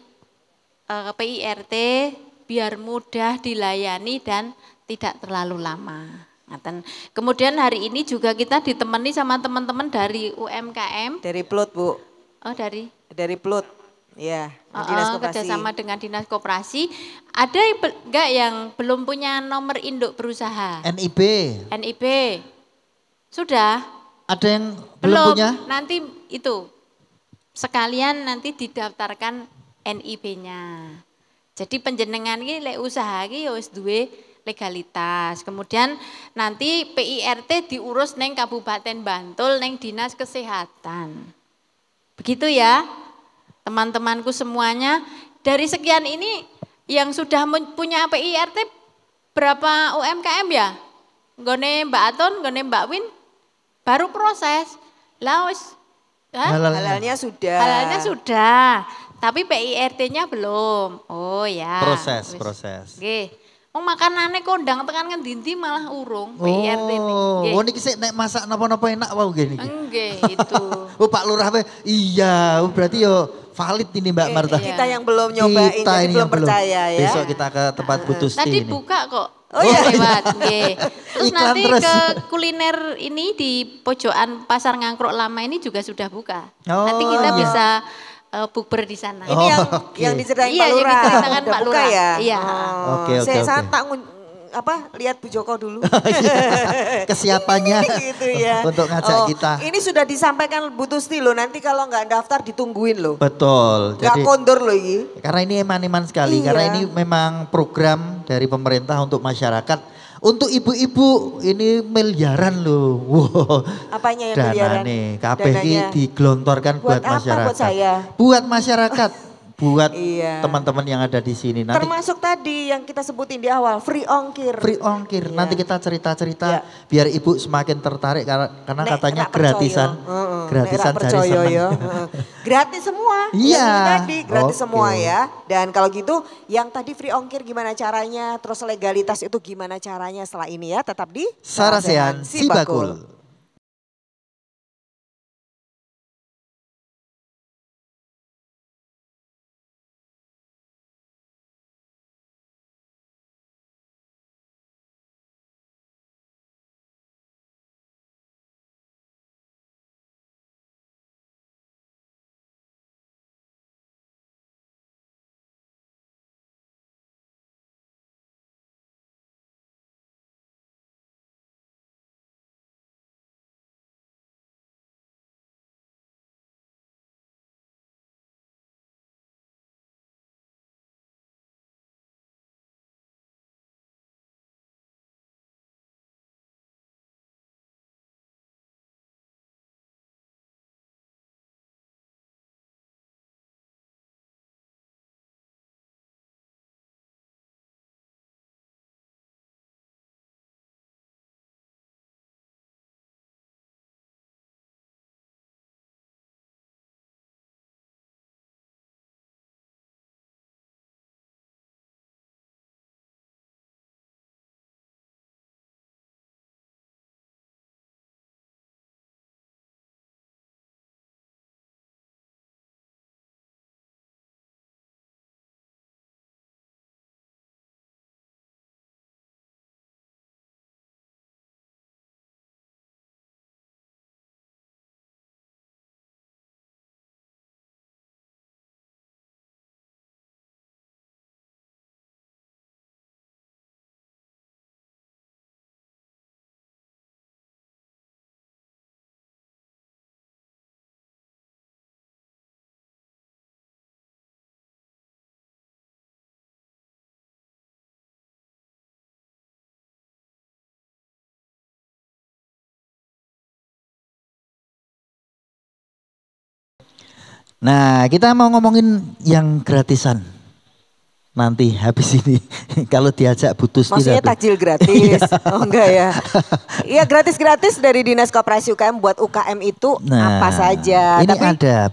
PIRT biar mudah dilayani dan tidak terlalu lama. Kemudian hari ini juga kita ditemani sama teman-teman dari UMKM. Dari Plut Bu. Oh dari Plut, ya. Dinas Koperasi. Kerjasama dengan Dinas Koperasi. Ada enggak yang belum punya nomor induk berusaha? NIB. NIB. Sudah? Ada yang belum punya? Nanti itu sekalian nanti didaftarkan NIB-nya. Jadi penjenengan ini lek usaha iki ya wis duwe legalitas. Kemudian nanti PIRT diurus neng Kabupaten Bantul neng Dinas Kesehatan. Begitu ya teman-temanku semuanya. Dari sekian ini yang sudah punya PIRT berapa UMKM ya? Nggone Mbak Aton, nggone Mbak Win baru proses. Lah wis halalnya sudah. Halalnya sudah. Tapi PIRT-nya belum. Oh ya. Proses. Oke. Oh makanannya kondang tekan ngendi malah urung PIRT ini. Oh niki sik nek masak napa-napa enak wae nggih niki. Nggih itu. Oh Pak Lurah iya berarti yo valid ini Mbak Marta. Kita yang belum nyobain jadi belum percaya ya. Besok kita ke tempat Bu Tusti Tadi ini. buka kok. Oh iya. Lewat nggih. Terus Iklan nanti terus. ke kuliner ini di pojokan Pasar Ngangkruk Lama ini juga sudah buka. Oh, Nanti kita iya. bisa bukber di sana. Ini yang diceritain Pak Lurah. Yang diceritakan Udah Pak buka Lurah. ya? Iya. Oke. Saya tak lihat Bu Joko dulu. Kesiapannya gitu ya. untuk ngajak kita. Ini sudah disampaikan Bu Tusti loh, nanti kalau nggak daftar ditungguin loh. Betul. Nggak kondor loh ini. Karena ini eman-eman sekali, Iya. karena ini memang program dari pemerintah untuk masyarakat. Untuk ibu-ibu ini miliaran loh. Wow. Apanya yang miliaran? Danane, kabeh iki digelontorkan buat apa masyarakat. buat saya? Buat masyarakat. Buat Iya. teman-teman yang ada di sini. Nanti Termasuk tadi yang kita sebutin di awal, free ongkir. free ongkir. Iya. Nanti kita cerita-cerita Iya. biar ibu semakin tertarik karena katanya gratisan. Gratisan Nek cari seneng. ya. Gratis semua. Iya. Yang ini tadi gratis Oke. semua ya. Dan kalau gitu yang tadi free ongkir gimana caranya, terus legalitas itu gimana caranya setelah ini ya, tetap di Sarasehan Sibakul. Nah, kita mau ngomongin yang gratisan. nanti habis ini kalau diajak Bu Tusti. Maksudnya takjil gratis? Oh enggak ya? Iya gratis-gratis dari Dinas Koperasi UKM buat UKM itu apa saja. Ini ada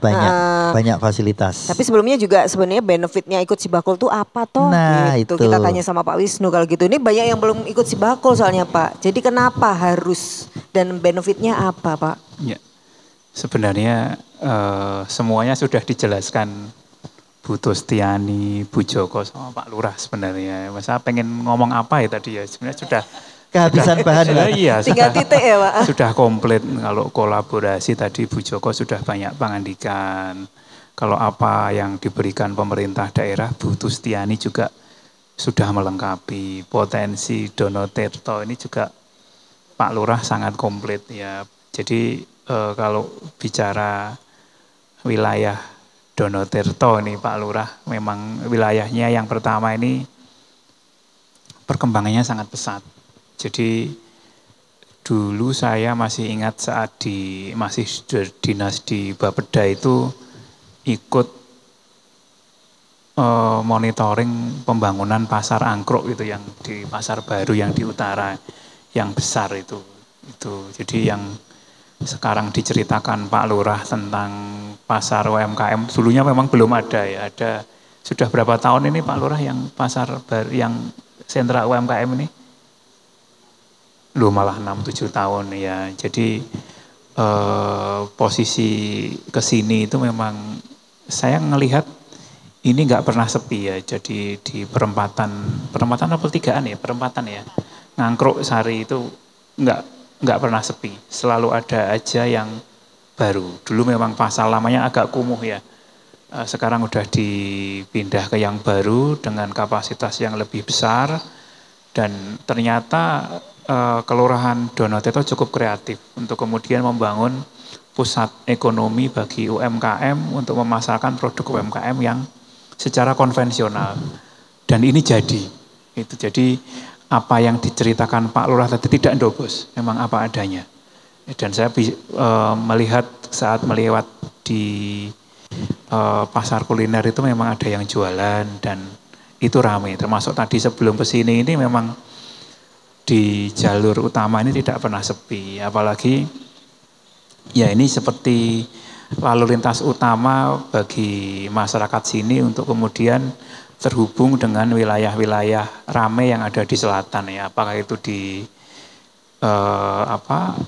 banyak fasilitas. Tapi sebelumnya juga sebenarnya benefitnya ikut Sibakul tuh apa toh? Nah gitu. Kita tanya sama Pak Wisnu kalau gitu. Ini banyak yang belum ikut Sibakul soalnya Pak. Jadi kenapa harus dan benefitnya apa Pak? Ya, sebenarnya semuanya sudah dijelaskan Bu Tustiani, Bu Joko sama Pak Lurah sebenarnya. Masa pengen ngomong apa ya tadi ya, sebenarnya sudah kehabisan bahan. Iya, tinggal titik ya Pak. Sudah komplit. Kalau kolaborasi tadi Bu Joko sudah banyak pangandikan. Kalau apa yang diberikan pemerintah daerah, Bu Tustiani juga sudah melengkapi. Potensi Dono Tirto ini juga Pak Lurah sangat komplit ya. Jadi kalau bicara wilayah Dono Tirto ini Pak Lurah memang wilayahnya yang pertama ini perkembangannya sangat pesat. Jadi dulu saya masih ingat saat masih dinas di Bapeda itu ikut monitoring pembangunan pasar angkruk gitu yang di Pasar Baru yang di utara yang besar itu. Jadi yang sekarang diceritakan Pak Lurah tentang pasar UMKM dulunya memang belum ada ya. Ada sudah berapa tahun ini Pak Lurah yang pasar baru yang sentra UMKM ini? Loh malah 6-7 tahun ya. Jadi posisi kesini itu memang saya ngelihat ini nggak pernah sepi ya. Jadi di perempatan apa tigaan ya? Perempatan ya. Ngangkruk Sari itu nggak pernah sepi, selalu ada aja yang baru. Dulu memang pasar lamanya agak kumuh ya, sekarang udah dipindah ke yang baru dengan kapasitas yang lebih besar dan ternyata Kelurahan Dono Tirto cukup kreatif untuk kemudian membangun pusat ekonomi bagi UMKM untuk memasarkan produk UMKM yang secara konvensional dan ini jadi. Apa yang diceritakan Pak Lurah tadi tidak ndobos, memang apa adanya. Dan saya melihat saat melewat di pasar kuliner itu memang ada yang jualan dan itu ramai. Termasuk tadi sebelum kesini ini memang di jalur utama ini tidak pernah sepi. Apalagi ya ini seperti lalu lintas utama bagi masyarakat sini untuk kemudian terhubung dengan wilayah-wilayah ramai yang ada di selatan ya, apakah itu di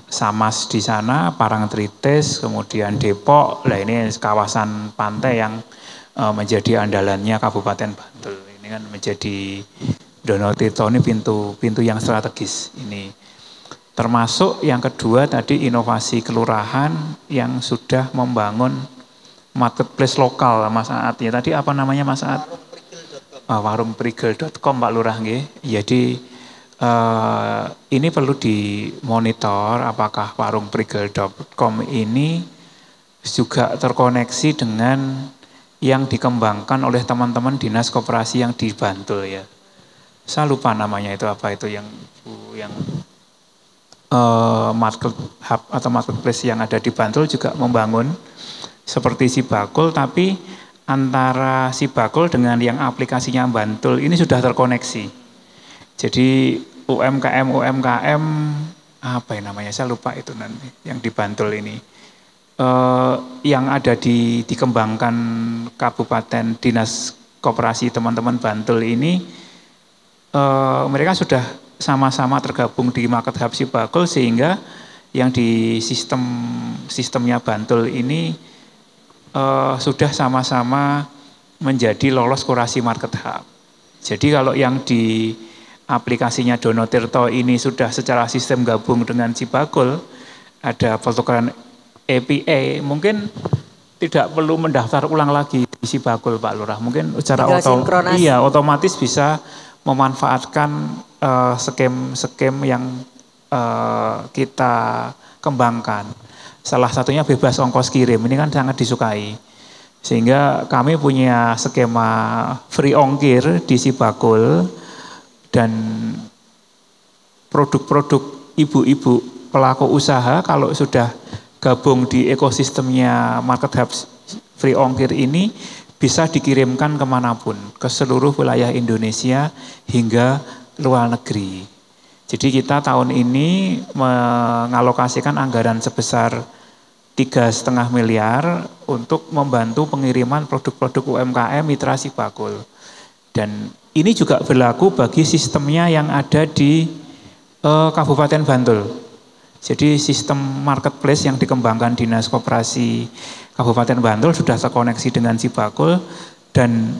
Samas di sana, Parangtritis, kemudian Depok. Lah ini kawasan pantai yang menjadi andalannya Kabupaten Bantul. Ini kan menjadi Dono Tirto ini pintu yang strategis ini. Termasuk yang kedua tadi inovasi kelurahan yang sudah membangun marketplace lokal Mas Aat ya. Tadi apa namanya Mas Aat? Warungprigel.com Pak Lurah nggih. Jadi ini perlu dimonitor apakah warungprigel.com ini juga terkoneksi dengan yang dikembangkan oleh teman-teman Dinas Koperasi yang di Bantul ya. Saya lupa namanya itu apa itu yang market hub atau marketplace yang ada di Bantul juga membangun seperti Sibakul tapi antara Sibakul dengan yang aplikasinya Bantul ini sudah terkoneksi. Jadi UMKM apa ya namanya saya lupa itu nanti yang di Bantul ini yang ada dikembangkan Kabupaten Dinas Koperasi teman-teman Bantul ini mereka sudah sama-sama tergabung di Market Hub Sibakul sehingga yang di sistemnya Bantul ini sudah sama-sama menjadi lolos kurasi Market Hub. Jadi kalau yang di aplikasinya Dono Tirto ini sudah secara sistem gabung dengan Sibakul, ada pertukaran API, mungkin tidak perlu mendaftar ulang lagi di Sibakul Pak Lurah. Mungkin secara otomatis bisa memanfaatkan skema yang kita kembangkan. Salah satunya bebas ongkos kirim, ini kan sangat disukai. Sehingga kami punya skema free ongkir di Sibakul dan produk-produk ibu-ibu pelaku usaha kalau sudah gabung di ekosistemnya Market Hub free ongkir ini bisa dikirimkan kemanapun, ke seluruh wilayah Indonesia hingga luar negeri. Jadi kita tahun ini mengalokasikan anggaran sebesar 3,5 miliar untuk membantu pengiriman produk-produk UMKM mitra Sibakul. Dan ini juga berlaku bagi sistemnya yang ada di Kabupaten Bantul. Jadi sistem marketplace yang dikembangkan Dinas Koperasi Kabupaten Bantul sudah terkoneksi dengan Sibakul, dan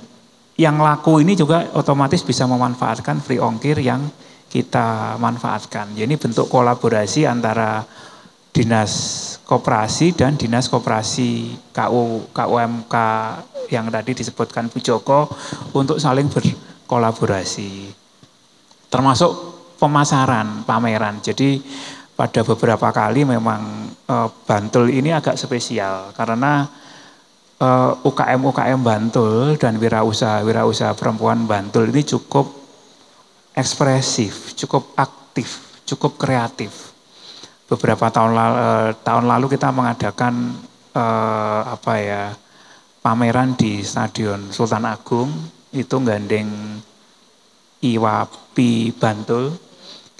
yang laku ini juga otomatis bisa memanfaatkan free ongkir yang kita manfaatkan. Jadi bentuk kolaborasi antara Dinas Koperasi dan Dinas Koperasi KUMK yang tadi disebutkan Bu Joko untuk saling berkolaborasi. Termasuk pemasaran, pameran. Jadi pada beberapa kali memang Bantul ini agak spesial karena UKM Bantul dan wirausaha perempuan Bantul ini cukup ekspresif, cukup aktif, cukup kreatif. Beberapa tahun lalu kita mengadakan pameran di Stadion Sultan Agung, itu gandeng IWAPI Bantul.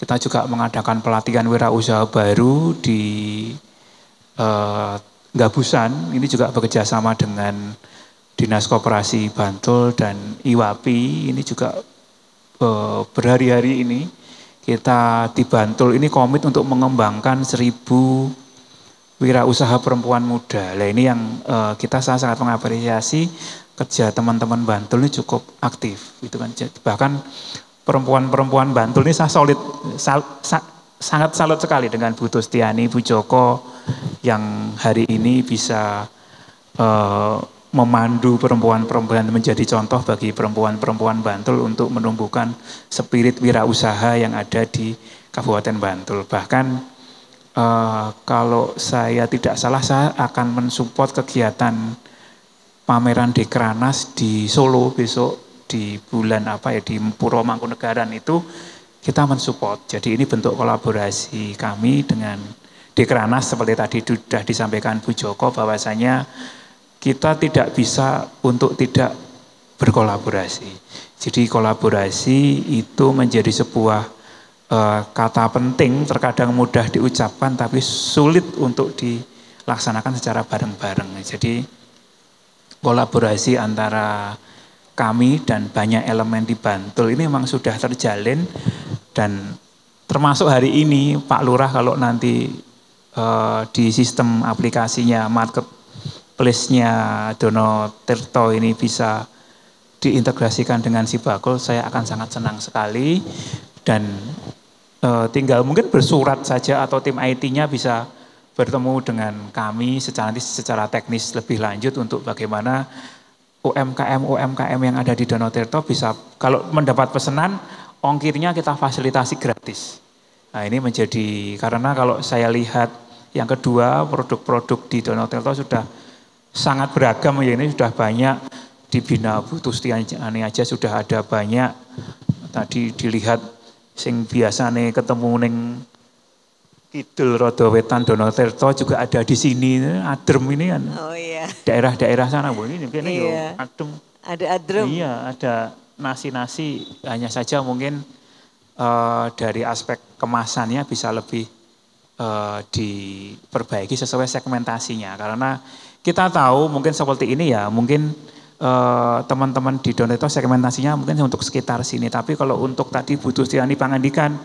Kita juga mengadakan pelatihan wirausaha baru di Gabusan, ini juga bekerja sama dengan Dinas Koperasi Bantul dan IWAPI. Ini juga berhari-hari ini kita di Bantul ini komit untuk mengembangkan 1.000 wirausaha perempuan muda. Nah ini yang kita sangat mengapresiasi kerja teman-teman Bantul ini cukup aktif, gitu kan. Bahkan perempuan-perempuan Bantul ini sangat salut sekali dengan Bu Tustiani, Bu Joko yang hari ini bisa memandu perempuan-perempuan menjadi contoh bagi perempuan-perempuan Bantul untuk menumbuhkan spirit wirausaha yang ada di Kabupaten Bantul. Bahkan kalau saya tidak salah, saya akan mensupport kegiatan pameran Dekranas di Solo besok di bulan di Puro Mangkunegaran itu kita mensupport. Jadi ini bentuk kolaborasi kami dengan Dekranas seperti tadi sudah disampaikan Bu Joko bahwasanya kita tidak bisa untuk tidak berkolaborasi. Jadi kolaborasi itu menjadi sebuah kata penting, terkadang mudah diucapkan tapi sulit untuk dilaksanakan secara bareng-bareng. Jadi kolaborasi antara kami dan banyak elemen di Bantul ini memang sudah terjalin, dan termasuk hari ini Pak Lurah kalau nanti di sistem aplikasinya marketplace-nya Dono Tirto ini bisa diintegrasikan dengan Sibakul, saya akan sangat senang sekali, dan tinggal mungkin bersurat saja atau tim IT-nya bisa bertemu dengan kami secara teknis lebih lanjut untuk bagaimana UMKM yang ada di Dono Tirto bisa, kalau mendapat pesanan, ongkirnya kita fasilitasi gratis. Nah ini menjadi, karena kalau saya lihat yang kedua, produk-produk di Dono Tirto sudah sangat beragam ya, ini sudah banyak di Bina Bu Tustiani aja sudah ada banyak. Tadi dilihat sing biasane ketemu ning Kidul Rodo Wetan Dono Tirto juga ada di sini, adrem ini kan. Oh iya. Daerah-daerah sana, Bu ini mungkin iya. Adem. Ada adrem. Iya, ada nasi-nasi, hanya saja mungkin dari aspek kemasannya bisa lebih diperbaiki sesuai segmentasinya. Karena kita tahu mungkin seperti ini ya, mungkin teman-teman di Dono Tirto segmentasinya mungkin untuk sekitar sini. Tapi kalau untuk tadi Bu Tustiani Pangandikan,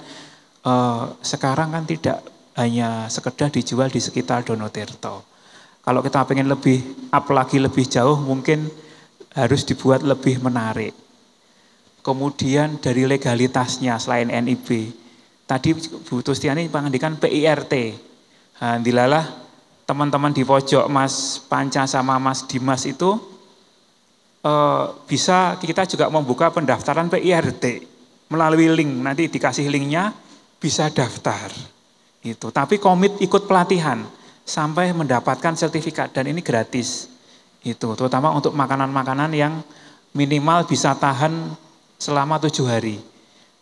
sekarang kan tidak hanya sekedar dijual di sekitar Dono Tirto. Kalau kita pengen lebih up lagi lebih jauh, mungkin harus dibuat lebih menarik. Kemudian dari legalitasnya selain NIB, tadi Bu Tustiani Pangandikan PIRT. Nah, dilalah teman-teman di pojok Mas Panca sama Mas Dimas itu bisa kita juga membuka pendaftaran PIRT melalui link, nanti dikasih linknya bisa daftar. Itu. Tapi komit ikut pelatihan sampai mendapatkan sertifikat, dan ini gratis. Itu terutama untuk makanan-makanan yang minimal bisa tahan selama 7 hari.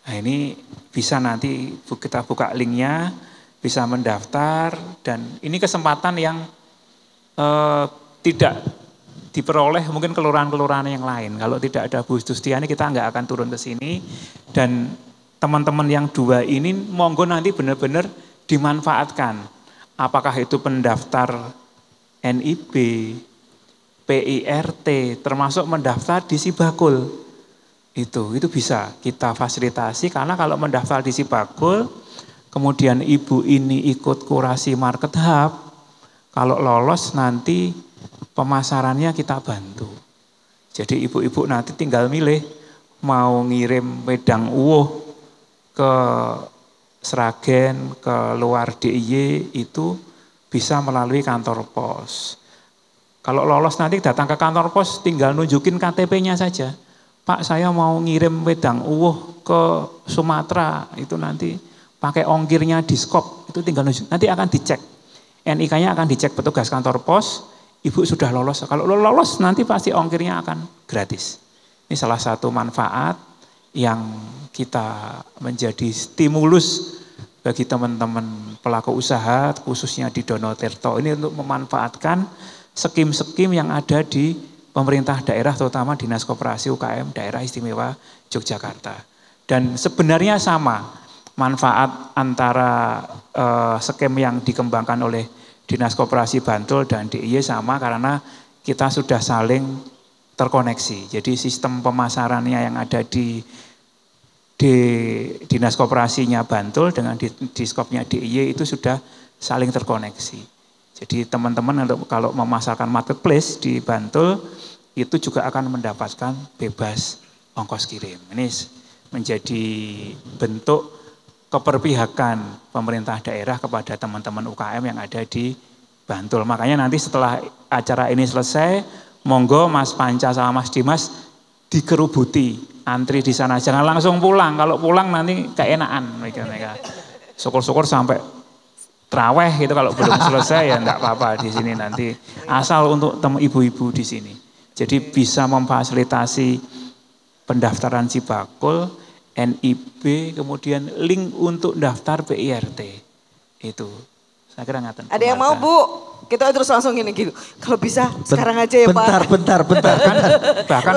Nah ini bisa nanti kita buka linknya, bisa mendaftar, dan ini kesempatan yang diperoleh mungkin kelurahan-kelurahan yang lain. Kalau tidak ada Bu Dustiani kita nggak akan turun ke sini. Dan teman-teman yang 2 ini monggo nanti benar-benar dimanfaatkan. Apakah itu pendaftar NIB, PIRT, termasuk mendaftar di Sibakul. Itu bisa kita fasilitasi karena kalau mendaftar di Sibakul, kemudian ibu ini ikut kurasi market hub, kalau lolos nanti pemasarannya kita bantu. Jadi ibu-ibu nanti tinggal milih mau ngirim wedang uwuh ke Sragen, ke luar DIY itu bisa melalui kantor pos. Kalau lolos nanti datang ke kantor pos tinggal nunjukin KTP-nya saja. Pak, saya mau ngirim wedang uwuh ke Sumatera, itu nanti pakai ongkirnya Diskop, itu tinggal nunjuk. Nanti akan dicek. NIK-nya akan dicek petugas kantor pos, ibu sudah lolos. Kalau lolos nanti pasti ongkirnya akan gratis. Ini salah satu manfaat yang kita menjadi stimulus bagi teman-teman pelaku usaha, khususnya di Donotirto. Ini untuk memanfaatkan skim-skim yang ada di pemerintah daerah, terutama Dinas Koperasi UKM Daerah Istimewa Yogyakarta. Dan sebenarnya sama, manfaat antara skim yang dikembangkan oleh Dinas Koperasi Bantul dan DIY sama karena kita sudah saling terkoneksi. Jadi sistem pemasarannya yang ada di Dinas Koperasinya Bantul dengan Diskopnya DIY itu sudah saling terkoneksi. Jadi teman-teman kalau memasarkan marketplace di Bantul itu juga akan mendapatkan bebas ongkos kirim. Ini menjadi bentuk keberpihakan pemerintah daerah kepada teman-teman UKM yang ada di Bantul. Makanya nanti setelah acara ini selesai, monggo Mas Panca sama Mas Dimas dikerubuti, antri di sana. Jangan langsung pulang, kalau pulang nanti keenaan mereka. Syukur-syukur sampai traweh gitu kalau belum selesai ya enggak apa-apa di sini nanti. Asal untuk ibu-ibu di sini. Jadi bisa memfasilitasi pendaftaran Sibakul, NIB, kemudian link untuk daftar PIRT. Itu. Saya kira ngaten. Ada yang mau Bu? Kita terus langsung gini gitu. Kalau bisa sekarang aja ya Pak. Bentar. Bahkan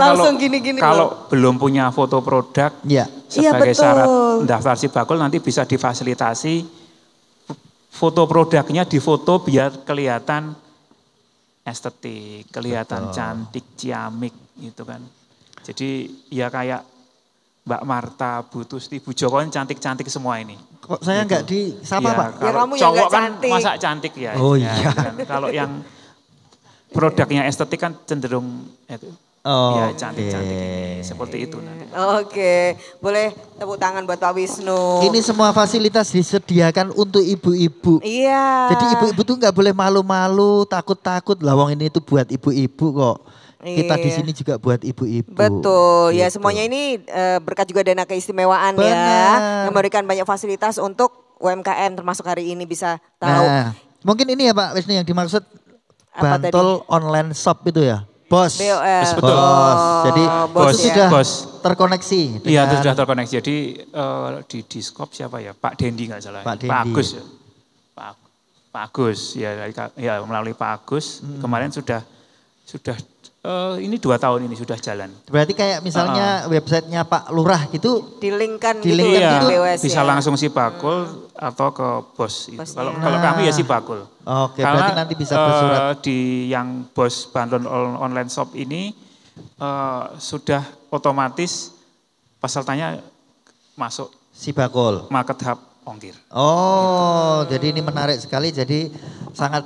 kalau belum punya foto produk sebagai syarat daftar Sibakul nanti bisa difasilitasi foto produknya difoto biar kelihatan estetik, kelihatan cantik, ciamik gitu kan. Jadi ya kayak Mbak Marta, Bu Tusti, Bu Joko cantik-cantik semua ini. Kok saya enggak disapa Pak? Ya kamu yang cowok enggak kan cantik. masa cantik ya. Oh ya, iya. kan. Kalau yang produknya estetik kan cenderung ya cantik-cantik. Seperti itu nanti. Oke, boleh tepuk tangan buat Pak Wisnu. Ini semua fasilitas disediakan untuk ibu-ibu. Iya. Jadi ibu-ibu tuh nggak boleh malu-malu, takut-takut. Lawang ini tuh buat ibu-ibu kok. Kita di sini juga buat ibu-ibu. Betul, gitu. ya semuanya ini berkat juga dana keistimewaan ya. Yang memberikan banyak fasilitas untuk UMKM termasuk hari ini bisa tahu. Nah, mungkin ini ya Pak Wisnu yang dimaksud Bantul online shop itu ya. BOS. BOS. Betul. BOS. Jadi BOS, itu sudah BOS. terkoneksi. Iya itu sudah terkoneksi. Jadi di Diskop siapa ya? Pak Dendi nggak salah. Pak Dendi. Pak Agus ya. Pak Agus ya melalui Pak Agus kemarin sudah ini 2 tahun ini sudah jalan. Berarti kayak misalnya websitenya Pak Lurah gitu. Di-linkkan gitu ya, di BOS bisa ya. langsung Sibakul atau ke BOS. Itu. Kalau kami ya Sibakul. Oke, karena berarti nanti bisa bersurat. Di yang BOS Bantul online shop ini sudah otomatis pesertanya masuk Sibakul. market hub ongkir. Oh, jadi ini menarik sekali. Jadi sangat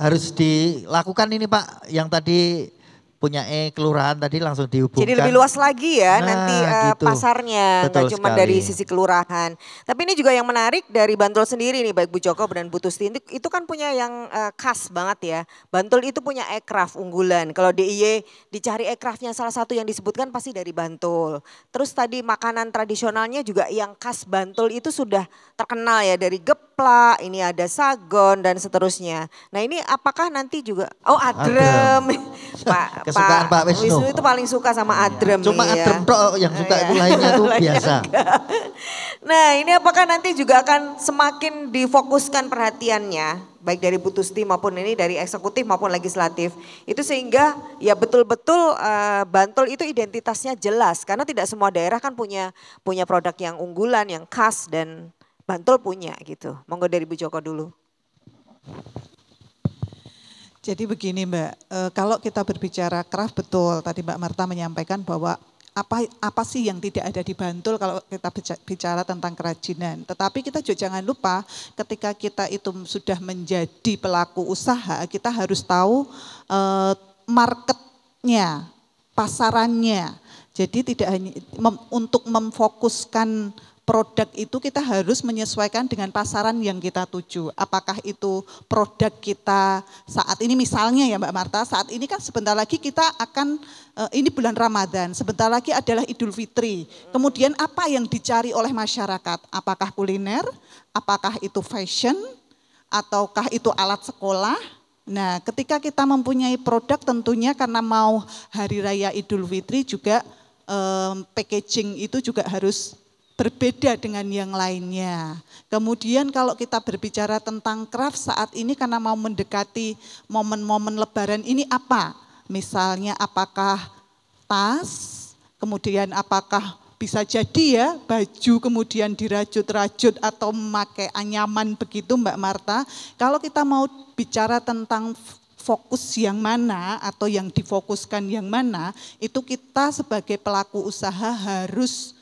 harus dilakukan ini Pak. Yang tadi punya kelurahan tadi langsung dihubungkan. Jadi lebih luas lagi ya nanti gitu. pasarnya, Betul nggak cuma sekali. dari sisi kelurahan. Tapi ini juga yang menarik dari Bantul sendiri nih, baik Bu Joko dan Bu Tusti, itu kan punya yang khas banget ya. Bantul itu punya aircraft unggulan. Kalau DIY dicari aircraftnya salah satu yang disebutkan pasti dari Bantul. Terus tadi makanan tradisionalnya juga yang khas Bantul itu sudah terkenal ya, dari geplak, ini ada sagon dan seterusnya. Nah ini apakah nanti juga, adrem. Kesukaan Pak Wisnu. Itu paling suka sama adrem. Cuma nih ya. adrem tok yang suka itu lainnya tuh biasa. Nah ini apakah nanti juga akan semakin difokuskan perhatiannya baik dari Bu Tusti maupun ini dari eksekutif maupun legislatif. Itu sehingga ya betul-betul Bantul itu identitasnya jelas karena tidak semua daerah kan punya produk yang unggulan, yang khas dan Bantul punya gitu. Monggo dari Bu Joko dulu. Jadi begini Mbak, kalau kita berbicara craft betul tadi Mbak Marta menyampaikan bahwa apa sih yang tidak ada di Bantul kalau kita bicara tentang kerajinan. Tetapi kita juga jangan lupa ketika kita itu sudah menjadi pelaku usaha, kita harus tahu marketnya, pasarannya. Jadi tidak hanya untuk memfokuskan produk itu kita harus menyesuaikan dengan pasaran yang kita tuju. Apakah itu produk kita saat ini misalnya ya Mbak Marta, saat ini kan sebentar lagi kita akan, ini bulan Ramadan, sebentar lagi adalah Idul Fitri. Kemudian apa yang dicari oleh masyarakat? Apakah kuliner, apakah itu fashion, ataukah itu alat sekolah? Nah ketika kita mempunyai produk tentunya karena mau Hari Raya Idul Fitri juga packaging itu juga harus berbeda dengan yang lainnya. Kemudian kalau kita berbicara tentang craft saat ini karena mau mendekati momen-momen lebaran ini apa? Misalnya apakah tas, kemudian apakah bisa jadi ya baju kemudian dirajut-rajut atau memakai anyaman begitu Mbak Marta. Kalau kita mau bicara tentang fokus yang mana atau yang difokuskan yang mana, itu kita sebagai pelaku usaha harus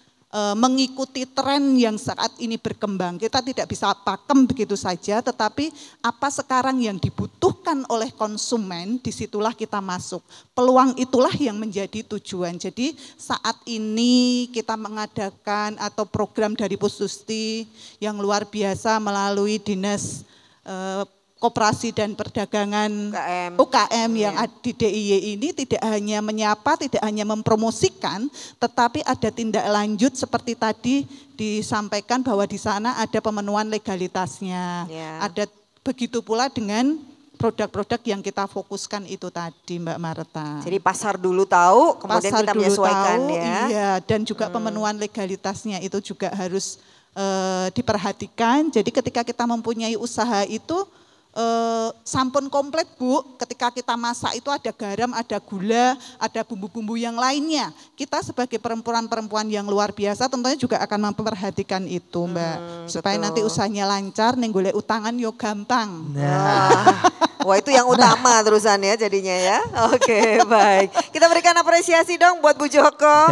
mengikuti tren yang saat ini berkembang. Kita tidak bisa pakem begitu saja, tetapi apa sekarang yang dibutuhkan oleh konsumen, disitulah kita masuk. Peluang itulah yang menjadi tujuan. Jadi saat ini kita mengadakan atau program dari Bu Susti yang luar biasa melalui Dinas Koperasi dan Perdagangan UKM yang di DIY ini tidak hanya menyapa, tidak hanya mempromosikan, tetapi ada tindak lanjut seperti tadi disampaikan bahwa di sana ada pemenuhan legalitasnya. Ada begitu pula dengan produk-produk yang kita fokuskan itu tadi Mbak Marta. Jadi pasar dulu tahu, kemudian pasar kita dulu menyesuaikan tahu, ya. Iya, dan juga pemenuhan legalitasnya itu juga harus diperhatikan. Jadi ketika kita mempunyai usaha itu sampun komplit Bu, ketika kita masak itu ada garam, ada gula, ada bumbu-bumbu yang lainnya. Kita sebagai perempuan-perempuan yang luar biasa tentunya juga akan memperhatikan itu Mbak. Supaya nanti usahanya lancar, ning golek utangan yo gampang. Wah itu yang utama terusan ya jadinya ya. Oke baik. Kita berikan apresiasi dong buat Bu Joko.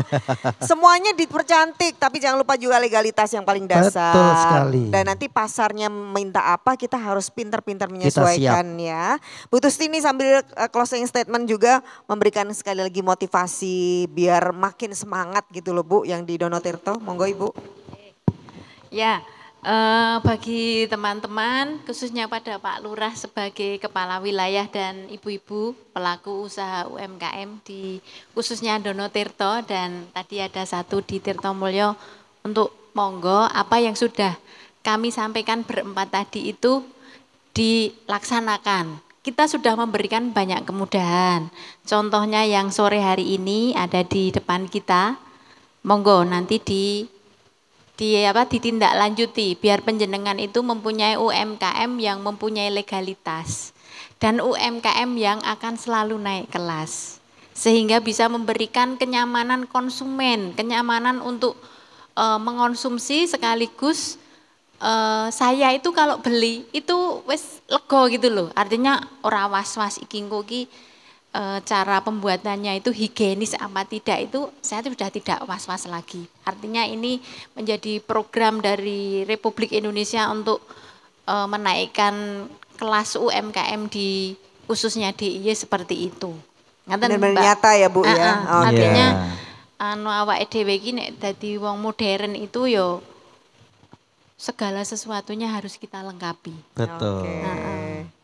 Semuanya dipercantik tapi jangan lupa juga legalitas yang paling dasar. Betul sekali. Dan nanti pasarnya minta apa kita harus pintar-pintar menyesuaikan ya. Bu Tusti ini sambil closing statement juga memberikan sekali lagi motivasi biar makin semangat gitu loh Bu yang di Donotirto. Monggo Ibu. Ya. Bagi teman-teman, khususnya pada Pak Lurah sebagai Kepala Wilayah dan ibu-ibu pelaku usaha UMKM di khususnya Donotirto dan tadi ada satu di Tirtomulyo untuk monggo apa yang sudah kami sampaikan berempat tadi itu dilaksanakan. Kita sudah memberikan banyak kemudahan. Contohnya yang sore hari ini ada di depan kita, monggo nanti ditindaklanjuti biar penjenengan itu mempunyai UMKM yang mempunyai legalitas dan UMKM yang akan selalu naik kelas sehingga bisa memberikan kenyamanan konsumen, kenyamanan untuk mengonsumsi sekaligus saya itu kalau beli itu wes lego gitu loh, artinya ora was-was iki engko iki cara pembuatannya itu higienis apa tidak itu saya sudah tidak was-was lagi. Artinya ini menjadi program dari Republik Indonesia untuk menaikkan kelas UMKM di khususnya DIY seperti itu. Benar-benar nyata ya Bu ya. Artinya awake dhewe iki nek dadi wong modern itu yo segala sesuatunya harus kita lengkapi. Betul.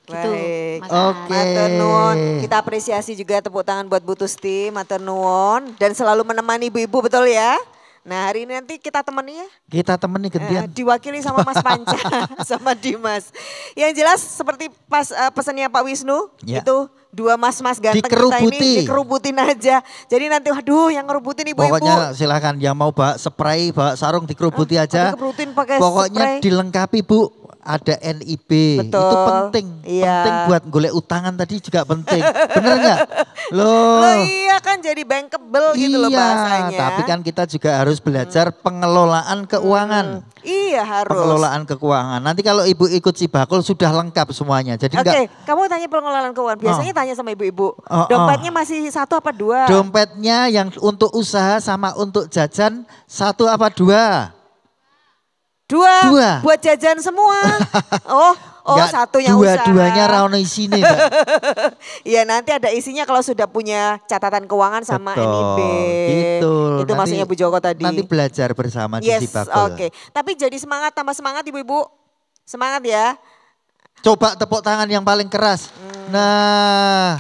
Baik, matur nuwun. Kita apresiasi juga tepuk tangan buat Bu Tusti, matur nuwun dan selalu menemani ibu-ibu betul ya. Nah hari ini nanti kita temani ya. Kita temani gantian. Diwakili sama Mas Panca, sama Dimas. Yang jelas seperti pas pesannya Pak Wisnu, itu dua mas-mas ganteng kita Dikerubuti. ini dikerubutin aja. Jadi nanti waduh yang ngerubutin ibu-ibu. Pokoknya silakan yang mau bawa spray, bawa sarung dikerubuti aja. Dikerubutin pakai Pokoknya spray. dilengkapi Bu. Ada NIB, Betul. itu penting. Iya. Penting buat golek utangan tadi juga penting. Bener nggak? Loh. Loh iya kan jadi bankable gitu loh bahasanya. Tapi kan kita juga harus belajar pengelolaan keuangan. Iya harus. Pengelolaan keuangan. Nanti kalau ibu ikut Sibakul sudah lengkap semuanya. Jadi Oke, kamu tanya pengelolaan keuangan. Biasanya tanya sama ibu-ibu. Dompetnya masih 1 apa 2? Dompetnya yang untuk usaha sama untuk jajan 1 apa 2? 2. Buat jajan semua. Oh Enggak, 1 yang usaha. Dua-duanya rano isine, Mbak. Iya nanti ada isinya kalau sudah punya catatan keuangan sama Betul, NIB. gitu. Itu maksudnya Bu Joko tadi. Nanti belajar bersama di Yes, Sibakul. oke. Tapi jadi semangat, tambah semangat ibu-ibu. Semangat ya. Coba tepuk tangan yang paling keras. Nah,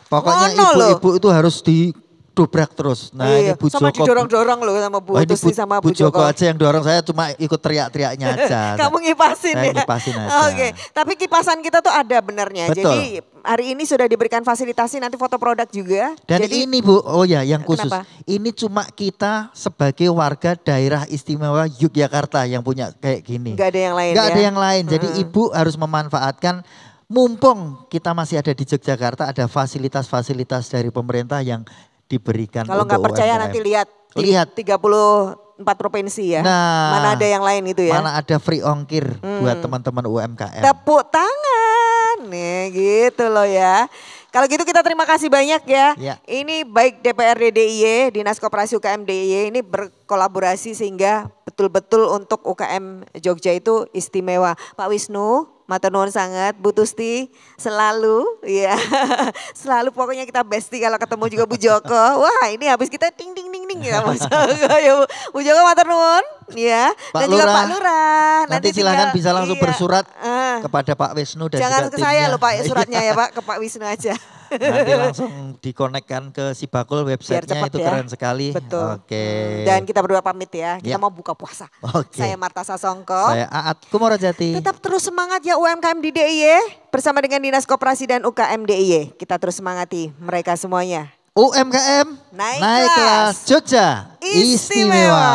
pokoknya Ngono loh. ibu-ibu itu harus didobrak terus. Nah ini Bu sama Joko. didorong-dorong loh sama Bu Tusti sama Bu Joko Joko. aja yang dorong, saya cuma ikut teriak-teriaknya aja. Kamu ngipasin Saya ya? ngipasin aja. Oke, tapi kipasan kita tuh ada benernya. Betul. Jadi hari ini sudah diberikan fasilitasi nanti foto produk juga. Dan Jadi, ini Bu, oh ya yang khusus. Kenapa? Ini cuma kita sebagai warga daerah istimewa Yogyakarta yang punya kayak gini. nggak ada yang lain Nggak ya? ada yang lain. Jadi ibu harus memanfaatkan, mumpung kita masih ada di Yogyakarta, ada fasilitas-fasilitas dari pemerintah yang diberikan. Kalau nggak untuk percaya UMKM. nanti lihat. Lihat. 34 provinsi ya. Nah, Mana ada yang lain itu ya? Mana ada free ongkir buat teman-teman UMKM. Tepuk tangan. Nih gitu loh ya. Kalau gitu kita terima kasih banyak ya. Ya. Ini baik DPRD DIY, Dinas Koperasi UKM DIY ini berkolaborasi sehingga betul-betul untuk UKM Jogja itu istimewa. Pak Wisnu, matur nuwun sangat, Bu Tusti selalu ya. Selalu pokoknya kita bestie kalau ketemu juga Bu Joko. Wah, ini habis kita ding ding ding ding ya Mas Joko ya Bu Joko matur nuwun ya. Pak Dan juga Lurah, Pak Lurah. Nanti silakan bisa langsung iya. bersurat kepada Pak Wisnu dan Jangan juga ke saya timnya. loh Pak suratnya ya Pak, ke Pak Wisnu aja. Nanti langsung dikonekkan ke Sibakul, websitenya cepet itu ya. keren sekali. Betul. Oke. Dan kita berdua pamit ya, kita Ya. mau buka puasa. Oke. Saya Marta Sasongko. Saya Aat Kumorojati. Tetap terus semangat ya UMKM di DIY bersama dengan Dinas Koperasi dan UKM DIY. Kita terus semangati mereka semuanya. UMKM Naik kelas kelas. Jogja Istimewa.